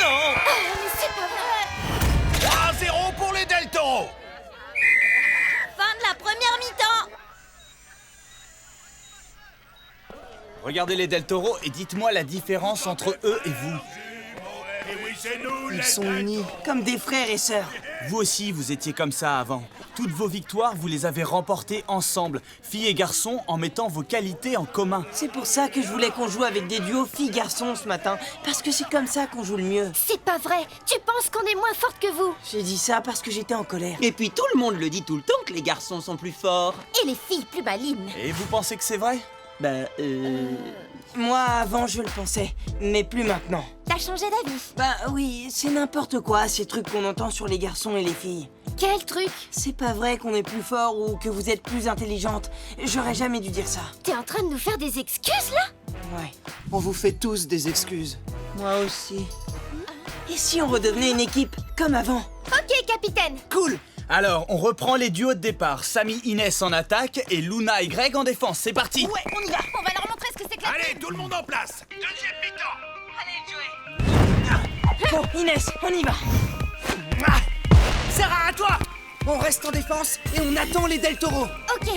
Non. Mais c'est pas vrai. 1-0 pour les Del Toro. Fin de la première mi-temps. Regardez les Del Toro et dites-moi la différence entre eux et vous. Et oui, c'est nous, Ils sont unis, comme des frères et sœurs. Vous aussi, vous étiez comme ça avant. Toutes vos victoires, vous les avez remportées ensemble, filles et garçons, en mettant vos qualités en commun. C'est pour ça que je voulais qu'on joue avec des duos filles-garçons ce matin. Parce que c'est comme ça qu'on joue le mieux. C'est pas vrai. Tu penses qu'on est moins forte que vous? J'ai dit ça parce que j'étais en colère. Et puis tout le monde le dit tout le temps que les garçons sont plus forts. Et les filles plus malines. Et vous pensez que c'est vrai? Moi, avant, je le pensais. Mais plus maintenant. T'as changé d'avis. Bah oui, c'est n'importe quoi, ces trucs qu'on entend sur les garçons et les filles. Quel truc? C'est pas vrai qu'on est plus fort ou que vous êtes plus intelligente. J'aurais jamais dû dire ça. T'es en train de nous faire des excuses là? Ouais, On vous fait tous des excuses. moi aussi. Et si on redevenait une équipe, comme avant? Ok, capitaine. Cool! Alors, on reprend les duos de départ. Samy, Inès en attaque et Luna et Greg en défense. C'est parti! Ouais, on y va. On va leur montrer ce que c'est que la Allez, tout le monde en place. Deuxième mi-temps. Bon, Inès, on y va. Sarah, à toi. On reste en défense et on attend les Del Toro. Ok.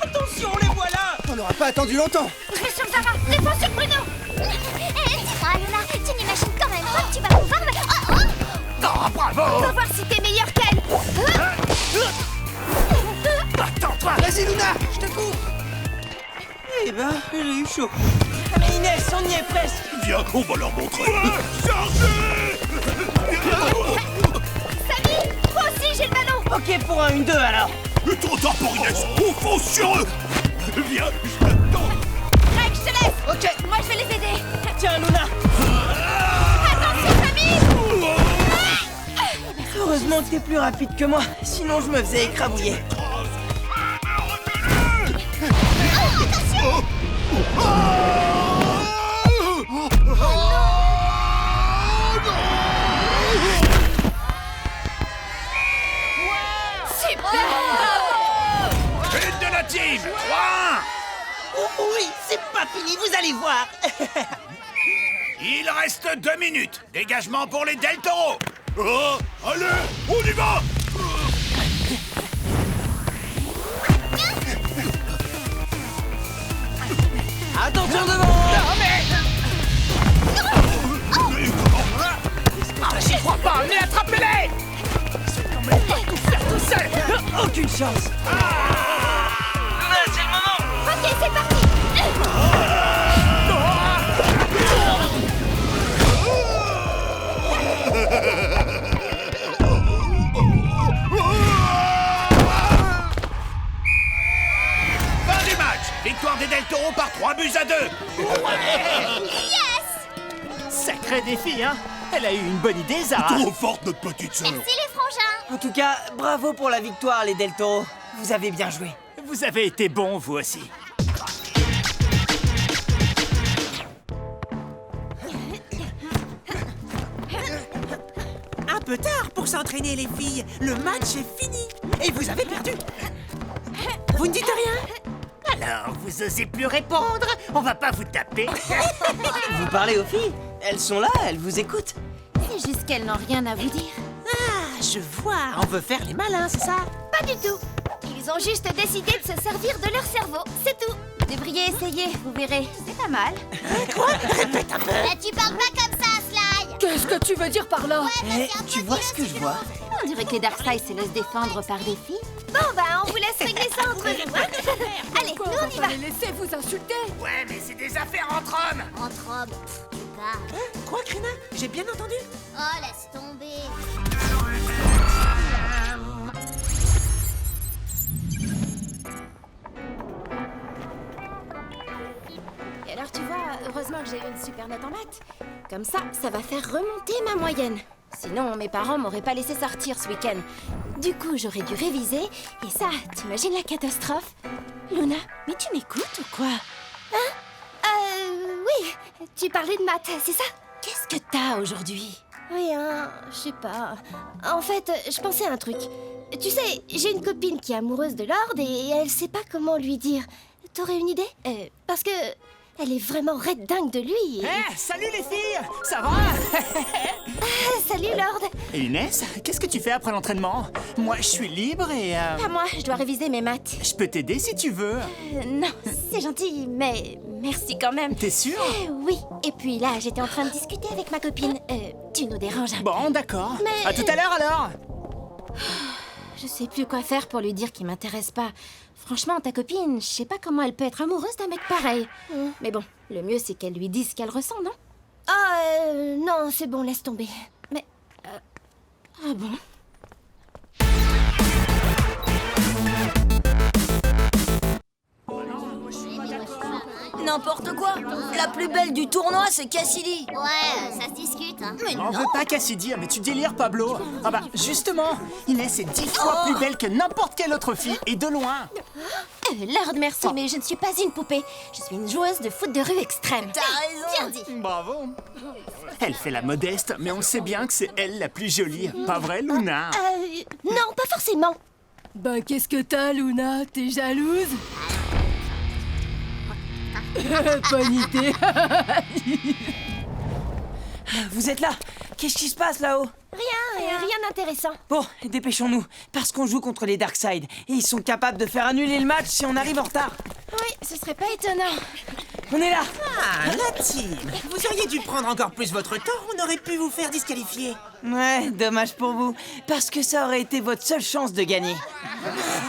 Attention, les voilà. On n'aura pas attendu longtemps. Je vais sur Zara. Défense sur Bruno. Dis-moi, Luna, tu n'imagines quand même pas que tu vas pouvoir me... Ah, bravo. On va voir si t'es meilleure qu'elle. Attends-toi. Vas-y, Luna, je te cours. Eh ben, j'ai eu chaud. Mais Inès, on y est presque. Viens, on va leur montrer. Chargez. Samy, moi aussi j'ai le ballon. Ok pour un 1-2 alors. Trop tard pour Inès. On fonce sur eux. Viens, je te tombe. Greg, je te laisse. Ok. Moi, je vais les aider. Tiens, Luna. Attention, famille. Heureusement que t'es plus rapide que moi, sinon je me faisais écrabouiller. But de la team. 3-1. Oui, c'est pas fini, vous allez voir. Il reste 2 minutes. Dégagement pour les Del Toro. Oh, allez, on y va. Attention devant. J'y crois pas, mais attrapez-les! Ils sont quand même pas tout faire tout seuls! Aucune chance. C'est le moment. Ok, c'est parti. Fin du match. Victoire des Del Toro par 3-2. Sacré défi, hein? Elle a eu une bonne idée, Zara! Trop forte, notre petite sœur. Merci les frangins. En tout cas, bravo pour la victoire, les Del Toro. Vous avez bien joué. Vous avez été bons, vous aussi. Un peu tard pour s'entraîner, les filles. Le match est fini. Et vous avez perdu. Vous ne dites rien? Alors, vous osez plus répondre? On va pas vous taper. Vous parlez aux filles? Elles sont là, elles vous écoutent. C'est juste qu'elles n'ont rien à vous dire. Ah, je vois. On veut faire les malins, c'est ça? Pas du tout. Ils ont juste décidé de se servir de leur cerveau, c'est tout. Vous devriez essayer, vous verrez. C'est pas mal. Quoi? Répète un peu. Tu parles pas comme ça, Sly. Qu'est-ce que tu veux dire par là? Tu vois ce que je vois? On dirait que les Darkseid se laissent défendre par des filles. Bon, bah, on vous laisse régler ça entre vous, hein. Allez, nous, on y va. Laissez vous insulter. Ouais, mais c'est des affaires entre hommes! Entre hommes, tu parles. Quoi, Krina? J'ai bien entendu? Oh, laisse tomber. Et alors, tu vois, heureusement que j'ai eu une super note en maths. Comme ça va faire remonter ma moyenne. Sinon, mes parents m'auraient pas laissé sortir ce week-end. Du coup, j'aurais dû réviser. Et ça, t'imagines la catastrophe? Luna, mais tu m'écoutes ou quoi? Hein? Oui. Tu parlais de maths, c'est ça? Qu'est-ce que t'as aujourd'hui? Rien, je sais pas. En fait, je pensais à un truc. Tu sais, j'ai une copine qui est amoureuse de Lord et elle sait pas comment lui dire. T'aurais une idée? Parce que elle est vraiment raide dingue de lui. Salut les filles! Ça va? Salut Lord. Et Inès, qu'est-ce que tu fais après l'entraînement? Moi, je suis libre et... Pas moi, je dois réviser mes maths. Je peux t'aider si tu veux. Non, c'est gentil, mais merci quand même. T'es sûre? Oui. Et puis là, j'étais en train de discuter avec ma copine. Tu nous déranges un peu. Bon, d'accord. Mais- À tout à l'heure alors! Je sais plus quoi faire pour lui dire qu'il m'intéresse pas. Franchement, ta copine, je sais pas comment elle peut être amoureuse d'un mec pareil. Mais bon, le mieux c'est qu'elle lui dise ce qu'elle ressent, non? Non, c'est bon, laisse tomber. Mais... Ah bon? N'importe quoi. La plus belle du tournoi, c'est Cassidy. Ouais, ça se discute, hein. Mais On veut pas Cassidy, mais tu délires, Pablo. Ah bah, justement, Inès est 10 fois plus belle que n'importe quelle autre fille, et de loin. Lord, merci, mais je ne suis pas une poupée. Je suis une joueuse de foot de rue extrême. T'as raison. Bien dit. Bravo. Elle fait la modeste, mais on sait bien que c'est elle la plus jolie. Pas vrai, Luna? Non, pas forcément. Ben, qu'est-ce que t'as, Luna? T'es jalouse? Bonne idée. Vous êtes là? Qu'est-ce qui se passe là-haut? Rien d'intéressant. Bon, dépêchons-nous, parce qu'on joue contre les Darkseid, et ils sont capables de faire annuler le match si on arrive en retard. Oui, ce serait pas étonnant. On est là. Ah, la team. Vous auriez dû prendre encore plus votre temps, on aurait pu vous faire disqualifier. Ouais, dommage pour vous, parce que ça aurait été votre seule chance de gagner.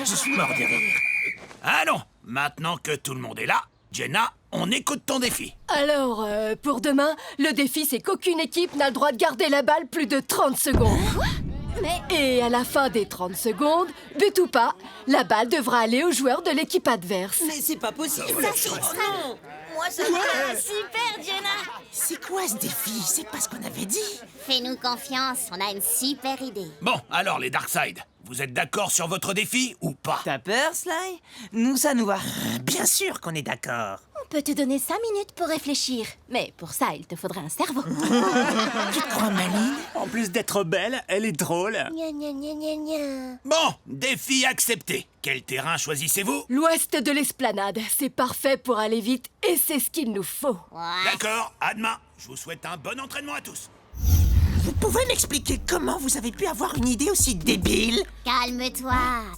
Je suis mort de rire. Allons, maintenant que tout le monde est là, Jenna, on écoute ton défi. Alors, pour demain, le défi, c'est qu'aucune équipe n'a le droit de garder la balle plus de 30 secondes. Et à la fin des 30 secondes, but ou pas, la balle devra aller au joueur de l'équipe adverse. Mais c'est pas possible. Ça, c'est extrême. Moi, ça va. Super, Jenna. C'est quoi ce défi? C'est pas ce qu'on avait dit. Fais-nous confiance, on a une super idée. Bon, alors les Darkside, vous êtes d'accord sur votre défi ou pas? T'as peur, Sly? Nous, ça nous va. Bien sûr qu'on est d'accord. On peut te donner 5 minutes pour réfléchir. Mais pour ça, il te faudra un cerveau. Tu te crois maligne? En plus d'être belle, elle est drôle. Gna gna gna gna gna. Bon, défi accepté. Quel terrain choisissez-vous? L'ouest de l'esplanade, c'est parfait pour aller vite et c'est ce qu'il nous faut. Ouais. D'accord, à demain. Je vous souhaite un bon entraînement à tous. Vous pouvez m'expliquer comment vous avez pu avoir une idée aussi débile? Calme-toi.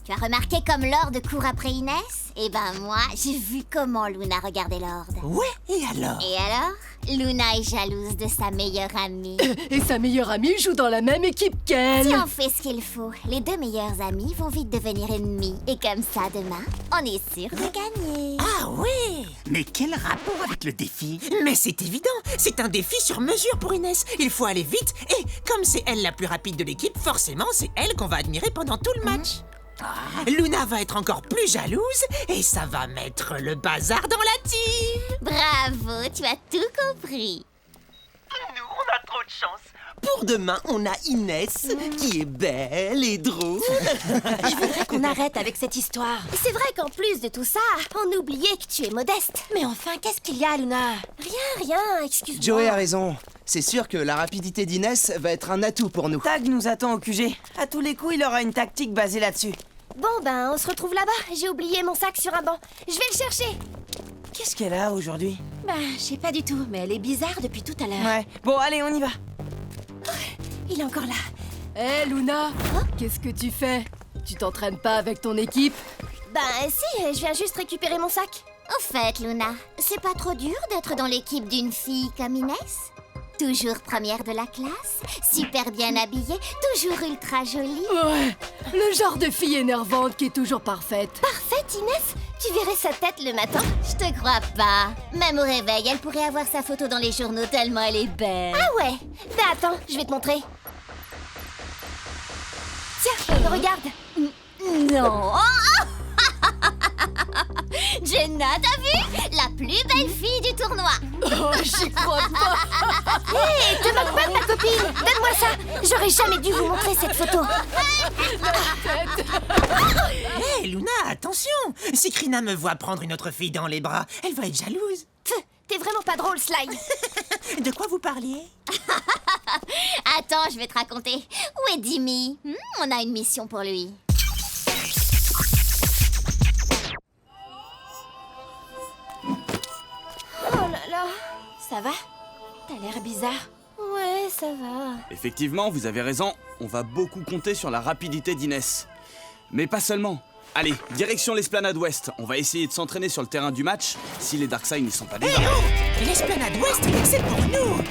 Tu as remarqué comme Lord court après Inès? Eh ben moi, j'ai vu comment Luna regardait Lord. Ouais, et alors? Et alors? Luna est jalouse de sa meilleure amie. Et sa meilleure amie joue dans la même équipe qu'elle. Si on fait ce qu'il faut, les deux meilleures amies vont vite devenir ennemies. Et comme ça, demain, on est sûr de gagner. Ah ouais! Mais quel rapport avec le défi? Mais c'est évident, c'est un défi sur mesure pour Inès. Il faut aller vite et comme c'est elle la plus rapide de l'équipe, forcément c'est elle qu'on va admirer pendant tout le match. Luna va être encore plus jalouse et ça va mettre le bazar dans la team. Bravo, tu as tout compris. Nous, on a trop de chance. Pour demain, on a Inès, qui est belle et drôle. Je voudrais qu'on arrête avec cette histoire. C'est vrai qu'en plus de tout ça, on oubliait que tu es modeste. Mais enfin, qu'est-ce qu'il y a, Luna? Rien, excuse-moi. Joey a raison. C'est sûr que la rapidité d'Inès va être un atout pour nous. Tag nous attend au QG. À tous les coups, il aura une tactique basée là-dessus. Bon, ben, on se retrouve là-bas. J'ai oublié mon sac sur un banc. Je vais le chercher. Qu'est-ce qu'elle a aujourd'hui? Bah, je sais pas du tout, mais elle est bizarre depuis tout à l'heure. Ouais. Bon, allez, on y va. Il est encore là. Hé, Luna, qu'est-ce que tu fais? Tu t'entraînes pas avec ton équipe? Ben, si, je viens juste récupérer mon sac. Au fait, Luna, c'est pas trop dur d'être dans l'équipe d'une fille comme Inès? Toujours première de la classe, super bien habillée, toujours ultra jolie. Ouais, le genre de fille énervante qui est toujours parfaite. Parfaite, Inès? Tu verrais sa tête le matin? Je te crois pas. Même au réveil, elle pourrait avoir sa photo dans les journaux tellement elle est belle. Ah ouais? Ben attends, je vais te montrer. Tiens, regarde. Non. Jenna, t'as vu? La plus belle fille du tournoi. Oh, j'y crois pas. Hé, te moque pas de ma copine. Donne-moi ça. J'aurais jamais dû vous montrer cette photo. Hé, Luna, attention! Si Krina me voit prendre une autre fille dans les bras, elle va être jalouse. Pff, t'es vraiment pas drôle, Sly. De quoi vous parliez? Attends, je vais te raconter. Où est Dimmy? On a une mission pour lui. Oh là là. Ça va? T'as l'air bizarre. Ouais, ça va. Effectivement, vous avez raison, on va beaucoup compter sur la rapidité d'Inès. Mais pas seulement. Allez, direction l'esplanade ouest. On va essayer de s'entraîner sur le terrain du match, si les Darkside n'y sont pas déjà. L'esplanade ouest, c'est pour nous!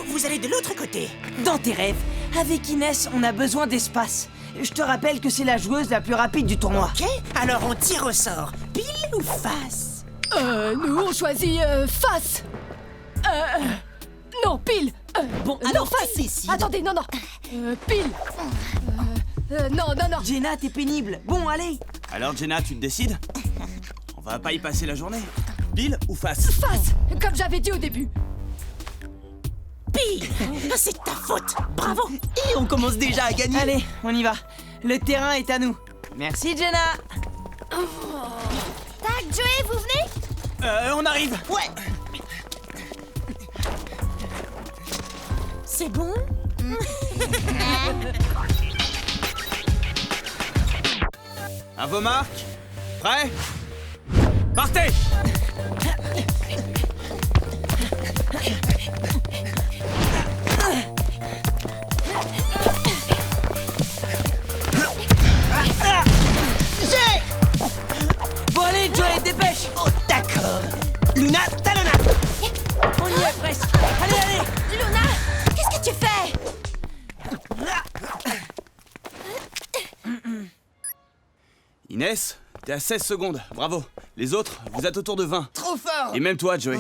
Vous allez de l'autre côté. Dans tes rêves, avec Inès, on a besoin d'espace. Je te rappelle que c'est la joueuse la plus rapide du tournoi. Ok, alors on tire au sort. Pile ou face? Nous, on choisit face. Non, pile. Bon, non, alors face. qui décide? Attendez, non. Pile. Non. Jenna, t'es pénible. Bon, allez. Alors Jenna, tu te décides? On va pas y passer la journée. Pile ou face? Face, comme j'avais dit au début. Pile! C'est ta faute. Bravo. Et on commence déjà à gagner. Allez, on y va. Le terrain est à nous. Merci, Jenna. Tac, Joey, vous venez? On arrive. Ouais. C'est bon? À vos marques. Prêts? Partez! Bon, allez, Joey, dépêche. Oh, d'accord. Luna, talonna. On y est presque. Allez. Luna, qu'est-ce que tu fais? Inès, t'es à 16 secondes. Bravo. Les autres, vous êtes autour de 20. Trop fort. Et même toi, Joey.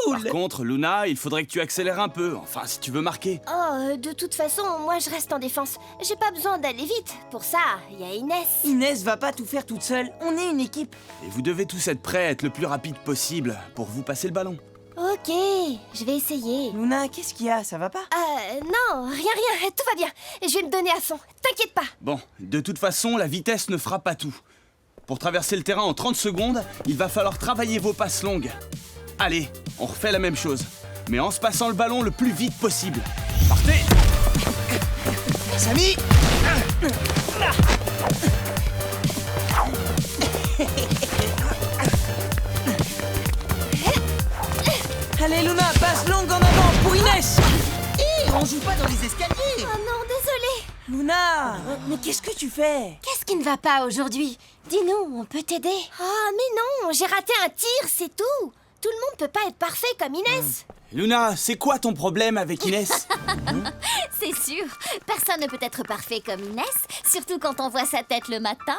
cool. Par contre, Luna, il faudrait que tu accélères un peu, enfin si tu veux marquer. Oh, de toute façon, moi je reste en défense. J'ai pas besoin d'aller vite. Pour ça, il y a Inès. Inès va pas tout faire toute seule, on est une équipe. Et vous devez tous être prêts à être le plus rapide possible pour vous passer le ballon. Ok, je vais essayer. Luna, qu'est-ce qu'il y a? Ça va pas? Non, rien, tout va bien. Je vais me donner à fond, t'inquiète pas. Bon, de toute façon, la vitesse ne fera pas tout. Pour traverser le terrain en 30 secondes, il va falloir travailler vos passes longues. Allez, on refait la même chose, mais en se passant le ballon le plus vite possible. Partez! Samy! Allez Luna, passe longue en avant pour Inès. On joue pas dans les escaliers. Oh non, désolée. Luna, mais qu'est-ce que tu fais? Qu'est-ce qui ne va pas aujourd'hui? Dis-nous, on peut t'aider. Ah, mais non, j'ai raté un tir, c'est tout. Tout le monde peut pas être parfait comme Inès. Luna, c'est quoi ton problème avec Inès? C'est sûr, personne ne peut être parfait comme Inès, surtout quand on voit sa tête le matin.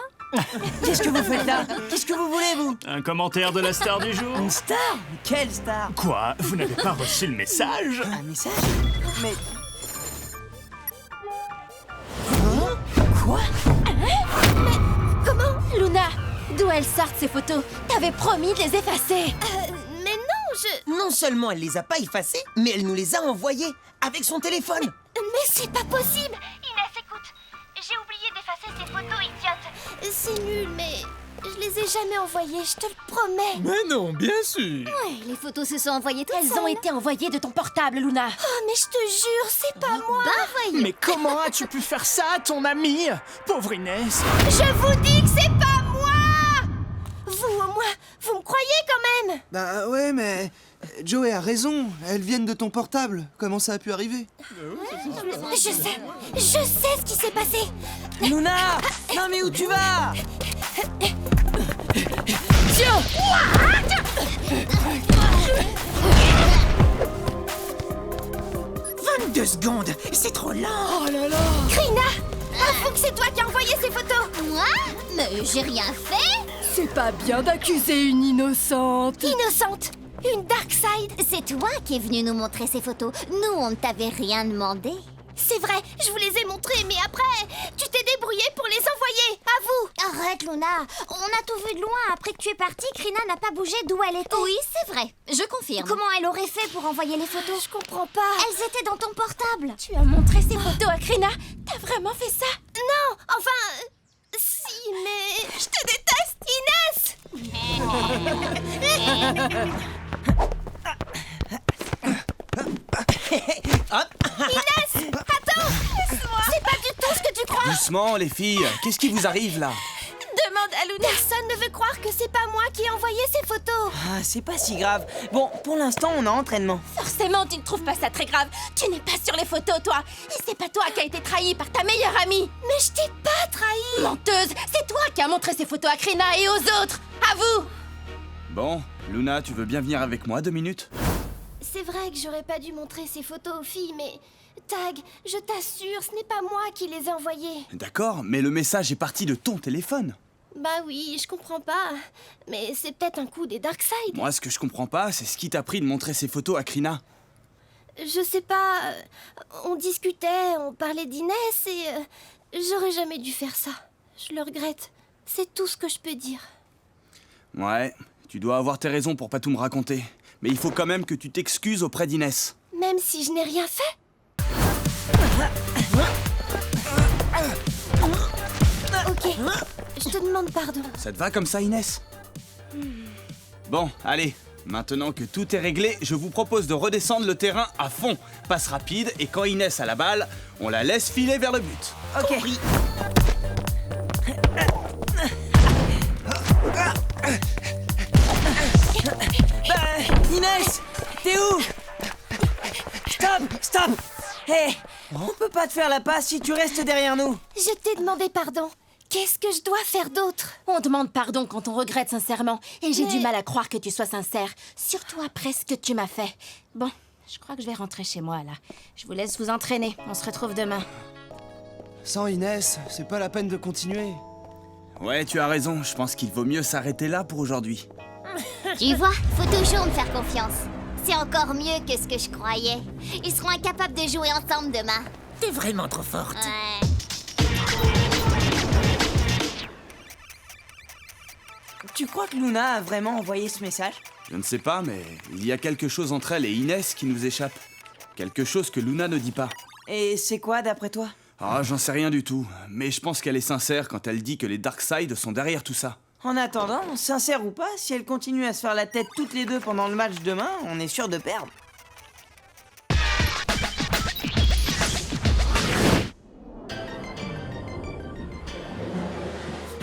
Qu'est-ce que vous faites là? Qu'est-ce que vous voulez, vous? Un commentaire de la star du jour? Une star? Quelle star? Quoi? Vous n'avez pas reçu le message? Un message? Mais... Quoi? Mais comment? Luna, d'où elles sortent ces photos? T'avais promis de les effacer. Mais non, Non seulement elle les a pas effacées, mais elle nous les a envoyées avec son téléphone. Mais c'est pas possible. Inès, écoute, j'ai oublié d'effacer ces photos idiotes. C'est nul, mais je les ai jamais envoyées, je te le promets. Mais non, bien sûr. Ouais, les photos se sont envoyées toutes Elles ont été envoyées de ton portable, Luna. Oh, mais je te jure, c'est pas moi. Bah voyons. Mais comment as-tu pu faire ça à ton amie? Pauvre Inès! Je vous dis que c'est pas moi. Vous, au moins, vous me croyez quand même. Bah ouais, mais Joey a raison. Elles viennent de ton portable. Comment ça a pu arriver? Je sais ce qui s'est passé. Luna! Non mais où tu vas? Tiens. 22 secondes, c'est trop lent. Oh là là! Krina, avoue que c'est toi qui as envoyé ces photos. Moi? Mais j'ai rien fait. C'est pas bien d'accuser une innocente. Innocente. Une dark side. C'est toi qui es venu nous montrer ces photos. Nous, on ne t'avait rien demandé. C'est vrai, je vous les ai montrées, mais après, tu t'es débrouillée pour les envoyer. À vous. Arrête, Luna. On a tout vu de loin. Après que tu es partie, Krina n'a pas bougé d'où elle était. Oui, c'est vrai. Je confirme. Comment elle aurait fait pour envoyer les photos? Je comprends pas. Elles étaient dans ton portable. Tu as montré ces photos à Krina? T'as vraiment fait ça? Non, enfin... Si, mais... Je te déteste, Inès. Inès, attends. C'est pas du tout ce que tu crois. Doucement, les filles, qu'est-ce qui vous arrive là? Demande à Luna. Personne ne veut croire que c'est pas moi qui ai envoyé ces photos. Ah, c'est pas si grave. Bon, pour l'instant, on est en entraînement. Forcément, tu ne trouves pas ça très grave. Tu n'es pas sur les photos, toi. Et c'est pas toi qui as été trahi par ta meilleure amie. Mais je t'ai pas trahi. Menteuse, c'est toi qui as montré ces photos à Krina et aux autres. À vous. Bon, Luna, tu veux bien venir avec moi 2 minutes? C'est vrai que j'aurais pas dû montrer ces photos aux filles, mais... Tag, je t'assure, ce n'est pas moi qui les ai envoyées. D'accord, mais le message est parti de ton téléphone. Bah oui, je comprends pas. Mais c'est peut-être un coup des Darkseid. Moi, ce que je comprends pas, c'est ce qui t'a pris de montrer ces photos à Krina. Je sais pas... On discutait, on parlait d'Inès et... J'aurais jamais dû faire ça. Je le regrette. C'est tout ce que je peux dire. Ouais, tu dois avoir tes raisons pour pas tout me raconter. Mais il faut quand même que tu t'excuses auprès d'Inès. Même si je n'ai rien fait? Ok, je te demande pardon. Ça te va comme ça, Inès? Bon, allez. Maintenant que tout est réglé, je vous propose de redescendre le terrain à fond. Passe rapide, et quand Inès a la balle, on la laisse filer vers le but. Ok. Inès, t'es où? Stop! Hé, on peut pas te faire la passe si tu restes derrière nous. Je t'ai demandé pardon. Qu'est-ce que je dois faire d'autre? On demande pardon quand on regrette sincèrement. Et j'ai Mais- du mal à croire que tu sois sincère. Surtout après ce que tu m'as fait. Bon, je crois que je vais rentrer chez moi, là. Je vous laisse vous entraîner. On se retrouve demain. Sans Inès, c'est pas la peine de continuer. Ouais, tu as raison. Je pense qu'il vaut mieux s'arrêter là pour aujourd'hui. Tu vois, faut toujours me faire confiance. C'est encore mieux que ce que je croyais. Ils seront incapables de jouer ensemble demain. T'es vraiment trop forte. Ouais. Tu crois que Luna a vraiment envoyé ce message? Je ne sais pas, mais il y a quelque chose entre elle et Inès qui nous échappe. Quelque chose que Luna ne dit pas. Et c'est quoi d'après toi? Ah, j'en sais rien du tout. Mais je pense qu'elle est sincère quand elle dit que les Darkseid sont derrière tout ça. En attendant, sincère ou pas, si elles continuent à se faire la tête toutes les deux pendant le match demain, on est sûr de perdre.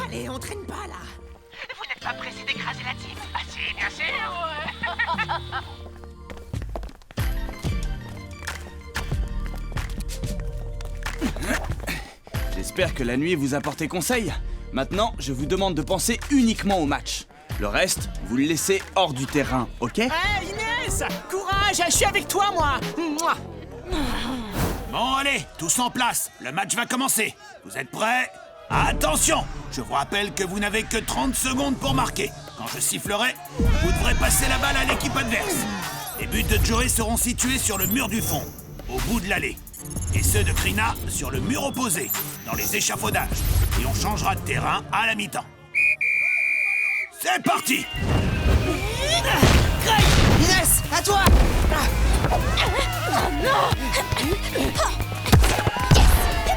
Allez, on traîne pas là. Vous n'êtes pas pressé d'écraser la team? Ah si, bien sûr. J'espère que la nuit vous a porté conseil. Maintenant, je vous demande de penser uniquement au match. Le reste, vous le laissez hors du terrain, ok? Hé, Inès! Courage, je suis avec toi, moi. Mouah. Bon, allez, tous en place. Le match va commencer. Vous êtes prêts? Attention! Je vous rappelle que vous n'avez que 30 secondes pour marquer. Quand je sifflerai, vous devrez passer la balle à l'équipe adverse. Les buts de Joey seront situés sur le mur du fond, au bout de l'allée. Et ceux de Krina sur le mur opposé, dans les échafaudages. Et on changera de terrain à la mi-temps. C'est parti! Inès, à toi! Oh non!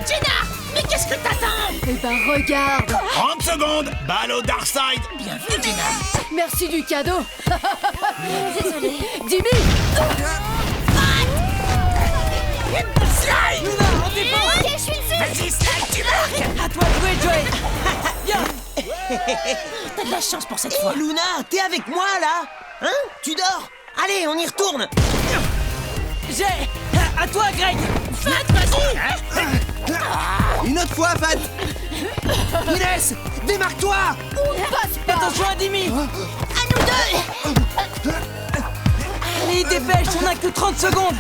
Jenna! Mais qu'est-ce que t'attends? Eh ben, regarde! 30 secondes, balle au Darkseid. Bien vu, Jenna! Merci du cadeau! Désolée. Jimmy! Slide! Luna, en défense! Ok, je suis dessus! Vas-y, Slide, tu marques! À toi de jouer, Joey! Viens! T'as de la chance pour cette fois. Luna, t'es avec moi, là? Hein? Tu dors? Allez, on y retourne! J'ai... À toi, Greg! Fat, vas-y! Une autre fois, Fat. Inès, démarque-toi! Attention à Dimi! À nous deux! Allez, dépêche, on a que 30 secondes!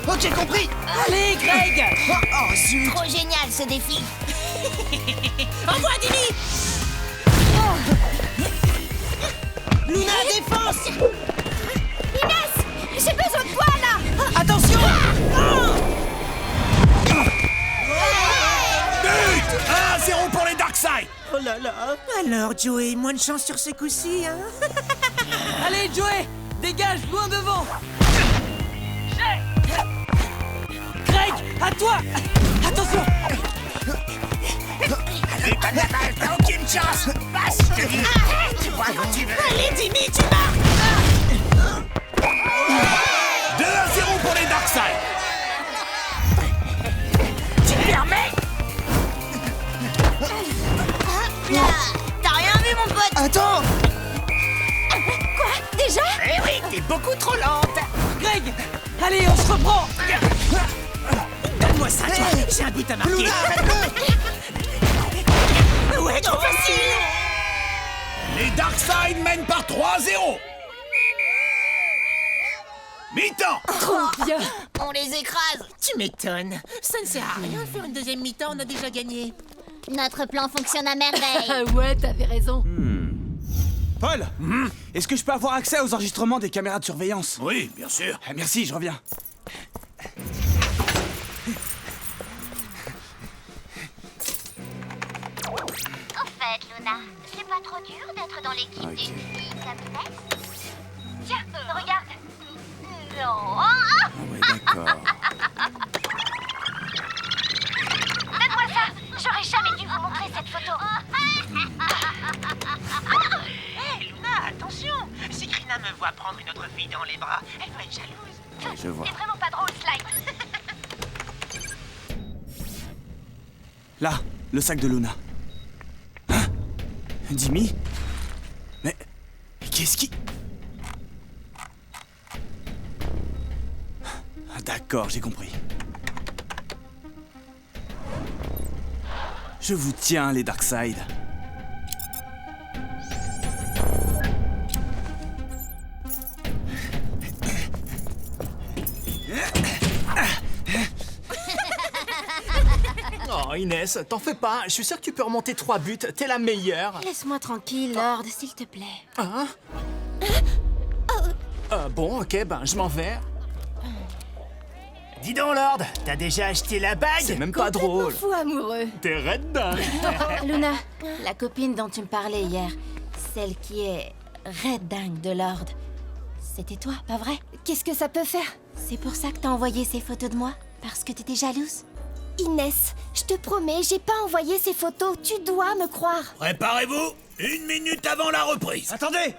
Ok, compris. Allez, Greg! Oh, zut. Trop génial ce défi! Envoie, Dimi! Luna, défense! Inès! J'ai besoin de toi là! Attention! But! 1-0 pour les Darkseid. Oh là là! Alors, Joey, moins de chance sur ce coup-ci, hein? Allez, Joey! Dégage, loin devant! Greg, à toi! Attention! Allez, pas de la balle, t'as aucune chance! Passe, je te dis! Tu vois quand tu veux! Allez, Dimi, tu marques! 2-0 pour les Darkseid. Tu me permets? T'as rien vu mon pote? Attends. Quoi? Déjà? Eh oui, t'es beaucoup trop lente! Greg! Allez, on se reprend! Donne-moi ça, toi! J'ai un but à marquer! Luna, Ouais, trop facile! Les Darkseid mènent par 3-0. Mi-temps. Trop bien! On les écrase! Tu m'étonnes! Ça ne sert à rien de faire une deuxième mi-temps, on a déjà gagné! Notre plan fonctionne à merveille! Ah ouais, t'avais raison. Paul, est-ce que je peux avoir accès aux enregistrements des caméras de surveillance? Oui, bien sûr. Ah, merci, je reviens. En fait, Luna, c'est pas trop dur d'être dans l'équipe Ok. d'une fille comme Inès? Tiens, regarde! Non! Ah ouais, d'accord. Donne-moi ça! J'aurais jamais dû vous montrer cette photo! Hé, Luna, attention! Si Krina me voit prendre une autre fille dans les bras, elle va être jalouse. Je vois. C'est vraiment pas drôle, Slide! Là, le sac de Luna. Hein? Jimmy? Mais qu'est-ce qui... D'accord, j'ai compris. Je vous tiens, les Darkseid. Oh, Inès, t'en fais pas. Je suis sûr que tu peux remonter 3 buts. T'es la meilleure. Laisse-moi tranquille, Lord, s'il te plaît. Hein? Bon, ok, ben je m'en vais. Dis donc, Lord, t'as déjà acheté la bague? C'est même pas drôle. Fou amoureux. T'es red dingue. Luna, la copine dont tu me parlais hier, celle qui est red dingue de Lord, c'était toi, pas vrai? Qu'est-ce que ça peut faire? C'est pour ça que t'as envoyé ces photos de moi? Parce que t'étais jalouse? Inès, je te promets, j'ai pas envoyé ces photos. Tu dois me croire. Préparez-vous, 1 minute avant la reprise. Attendez!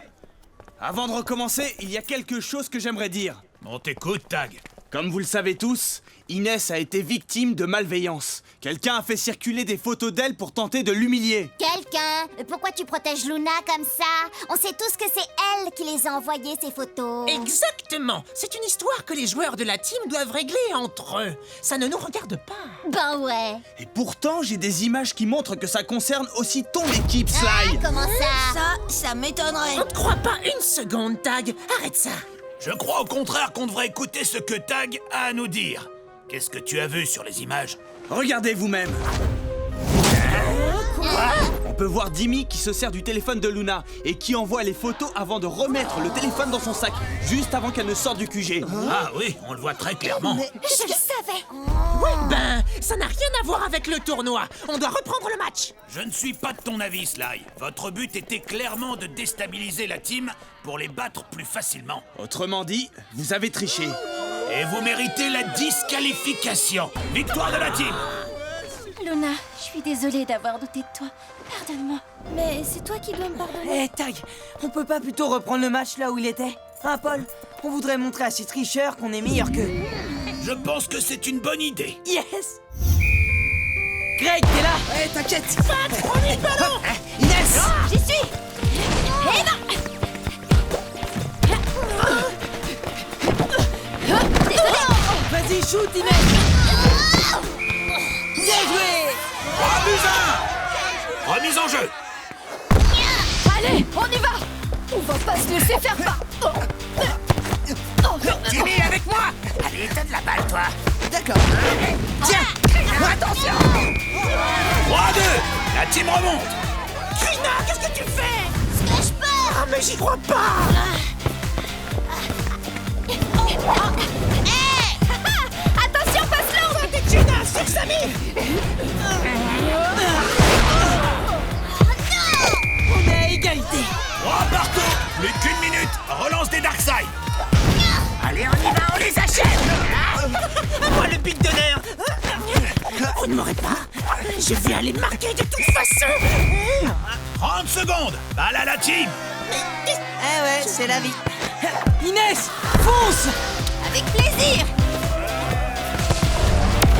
Avant de recommencer, il y a quelque chose que j'aimerais dire. On t'écoute, Tag. Comme vous le savez tous, Inès a été victime de malveillance. Quelqu'un a fait circuler des photos d'elle pour tenter de l'humilier. Quelqu'un? Pourquoi tu protèges Luna comme ça? On sait tous que c'est elle qui les a envoyées, ces photos. Exactement. C'est une histoire que les joueurs de la team doivent régler entre eux. Ça ne nous regarde pas. Ben ouais. Et pourtant, j'ai des images qui montrent que ça concerne aussi ton équipe, Sly. Ah, comment ça? Ça m'étonnerait. On te croit pas une seconde, Tag. Arrête ça. Je crois au contraire qu'on devrait écouter ce que Tag a à nous dire. Qu'est-ce que tu as vu sur les images? Regardez vous-même. On peut voir Dimmy qui se sert du téléphone de Luna et qui envoie les photos avant de remettre le téléphone dans son sac, juste avant qu'elle ne sorte du QG. Ah oui, on le voit très clairement. Je le savais. Ouais, ben, ça n'a rien à voir avec le tournoi. On doit reprendre le match. Je ne suis pas de ton avis, Sly. Votre but était clairement de déstabiliser la team pour les battre plus facilement. Autrement dit, vous avez triché. Et vous méritez la disqualification. Victoire de la team. Luna, je suis désolée d'avoir douté de toi. Pardonne-moi. Mais c'est toi qui dois me pardonner. Eh, Tag, on peut pas plutôt reprendre le match là où il était? Hein, Paul? On voudrait montrer à ces tricheurs qu'on est meilleur qu'eux. Je pense que c'est une bonne idée. Yes! Greg, t'es là? Eh, t'inquiète. On y va, non. Inès! J'y suis. Eh non. Vas-y, shoot, Inès! Bien joué! 3-1. Remise en jeu. Allez, on y va. On va pas se laisser faire pas. Timmy, avec moi. Allez, donne la balle, toi. D'accord. Tiens. Attention. 3-2. La team remonte. Krina, qu'est-ce que tu fais? Ce que je peux. Ah, mais j'y crois pas. Attention, passe-l'en. Krina, c'est Samy. On est à égalité! 3 partout. Plus qu'1 minute. Relance des Darkseid. Allez, on y va, on les achète. Moi, le pic d'honneur. Vous ne m'aurez pas. Je vais aller marquer de toute façon. 30 secondes. Balle à la team. Eh ouais, c'est la vie. Inès, fonce! Avec plaisir.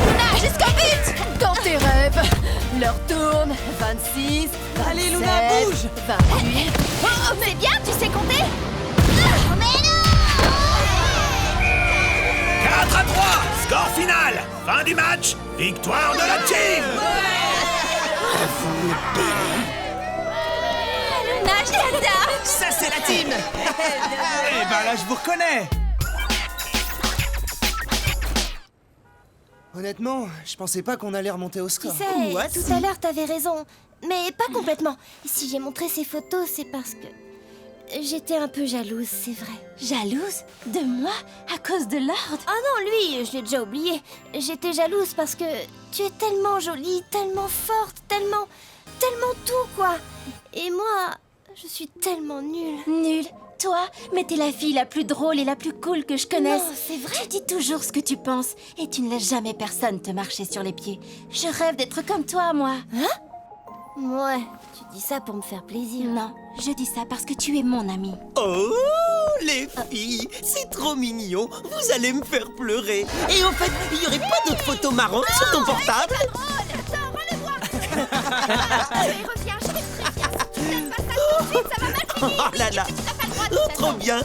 Luna, jusqu'au but. Dans tes rêves. Leur tourne. 26. Allez, Luna, 27, bouge. 28. Oh, c'est bien, tu sais compter? Mais non. 4-3. Score final. Fin du match. Victoire de la team. Luna, je t'adore. Ça, c'est la team. Eh ben là, je vous reconnais. Honnêtement, je pensais pas qu'on allait remonter au Tu score. sais, tout à l'heure, t'avais raison. Mais pas complètement. Si j'ai montré ces photos, c'est parce que... j'étais un peu jalouse, c'est vrai. Jalouse? De moi? À cause de Lord? Ah non, lui, je l'ai déjà oublié. J'étais jalouse parce que tu es tellement jolie, tellement forte, tellement tout, quoi. Et moi, je suis tellement nulle. Nulle? Toi? Mais t'es la fille la plus drôle et la plus cool que je connaisse. Non, c'est vrai. Tu dis toujours ce que tu penses et tu ne laisses jamais personne te marcher sur les pieds. Je rêve d'être comme toi, moi. Hein? Ouais, tu dis ça pour me faire plaisir. Non, je dis ça parce que tu es mon ami. Oh, les filles, c'est trop mignon. Vous allez me faire pleurer. Et en fait, il y aurait pas d'autres photos marrantes sur ton portable? Attends, relève-moi. Allez, reviens, je te préviens. Si tu ne laisses pas ça tout de suite, ça va mal finir. Oh là là. Tu n'as pas le droit de Oh, trop bien.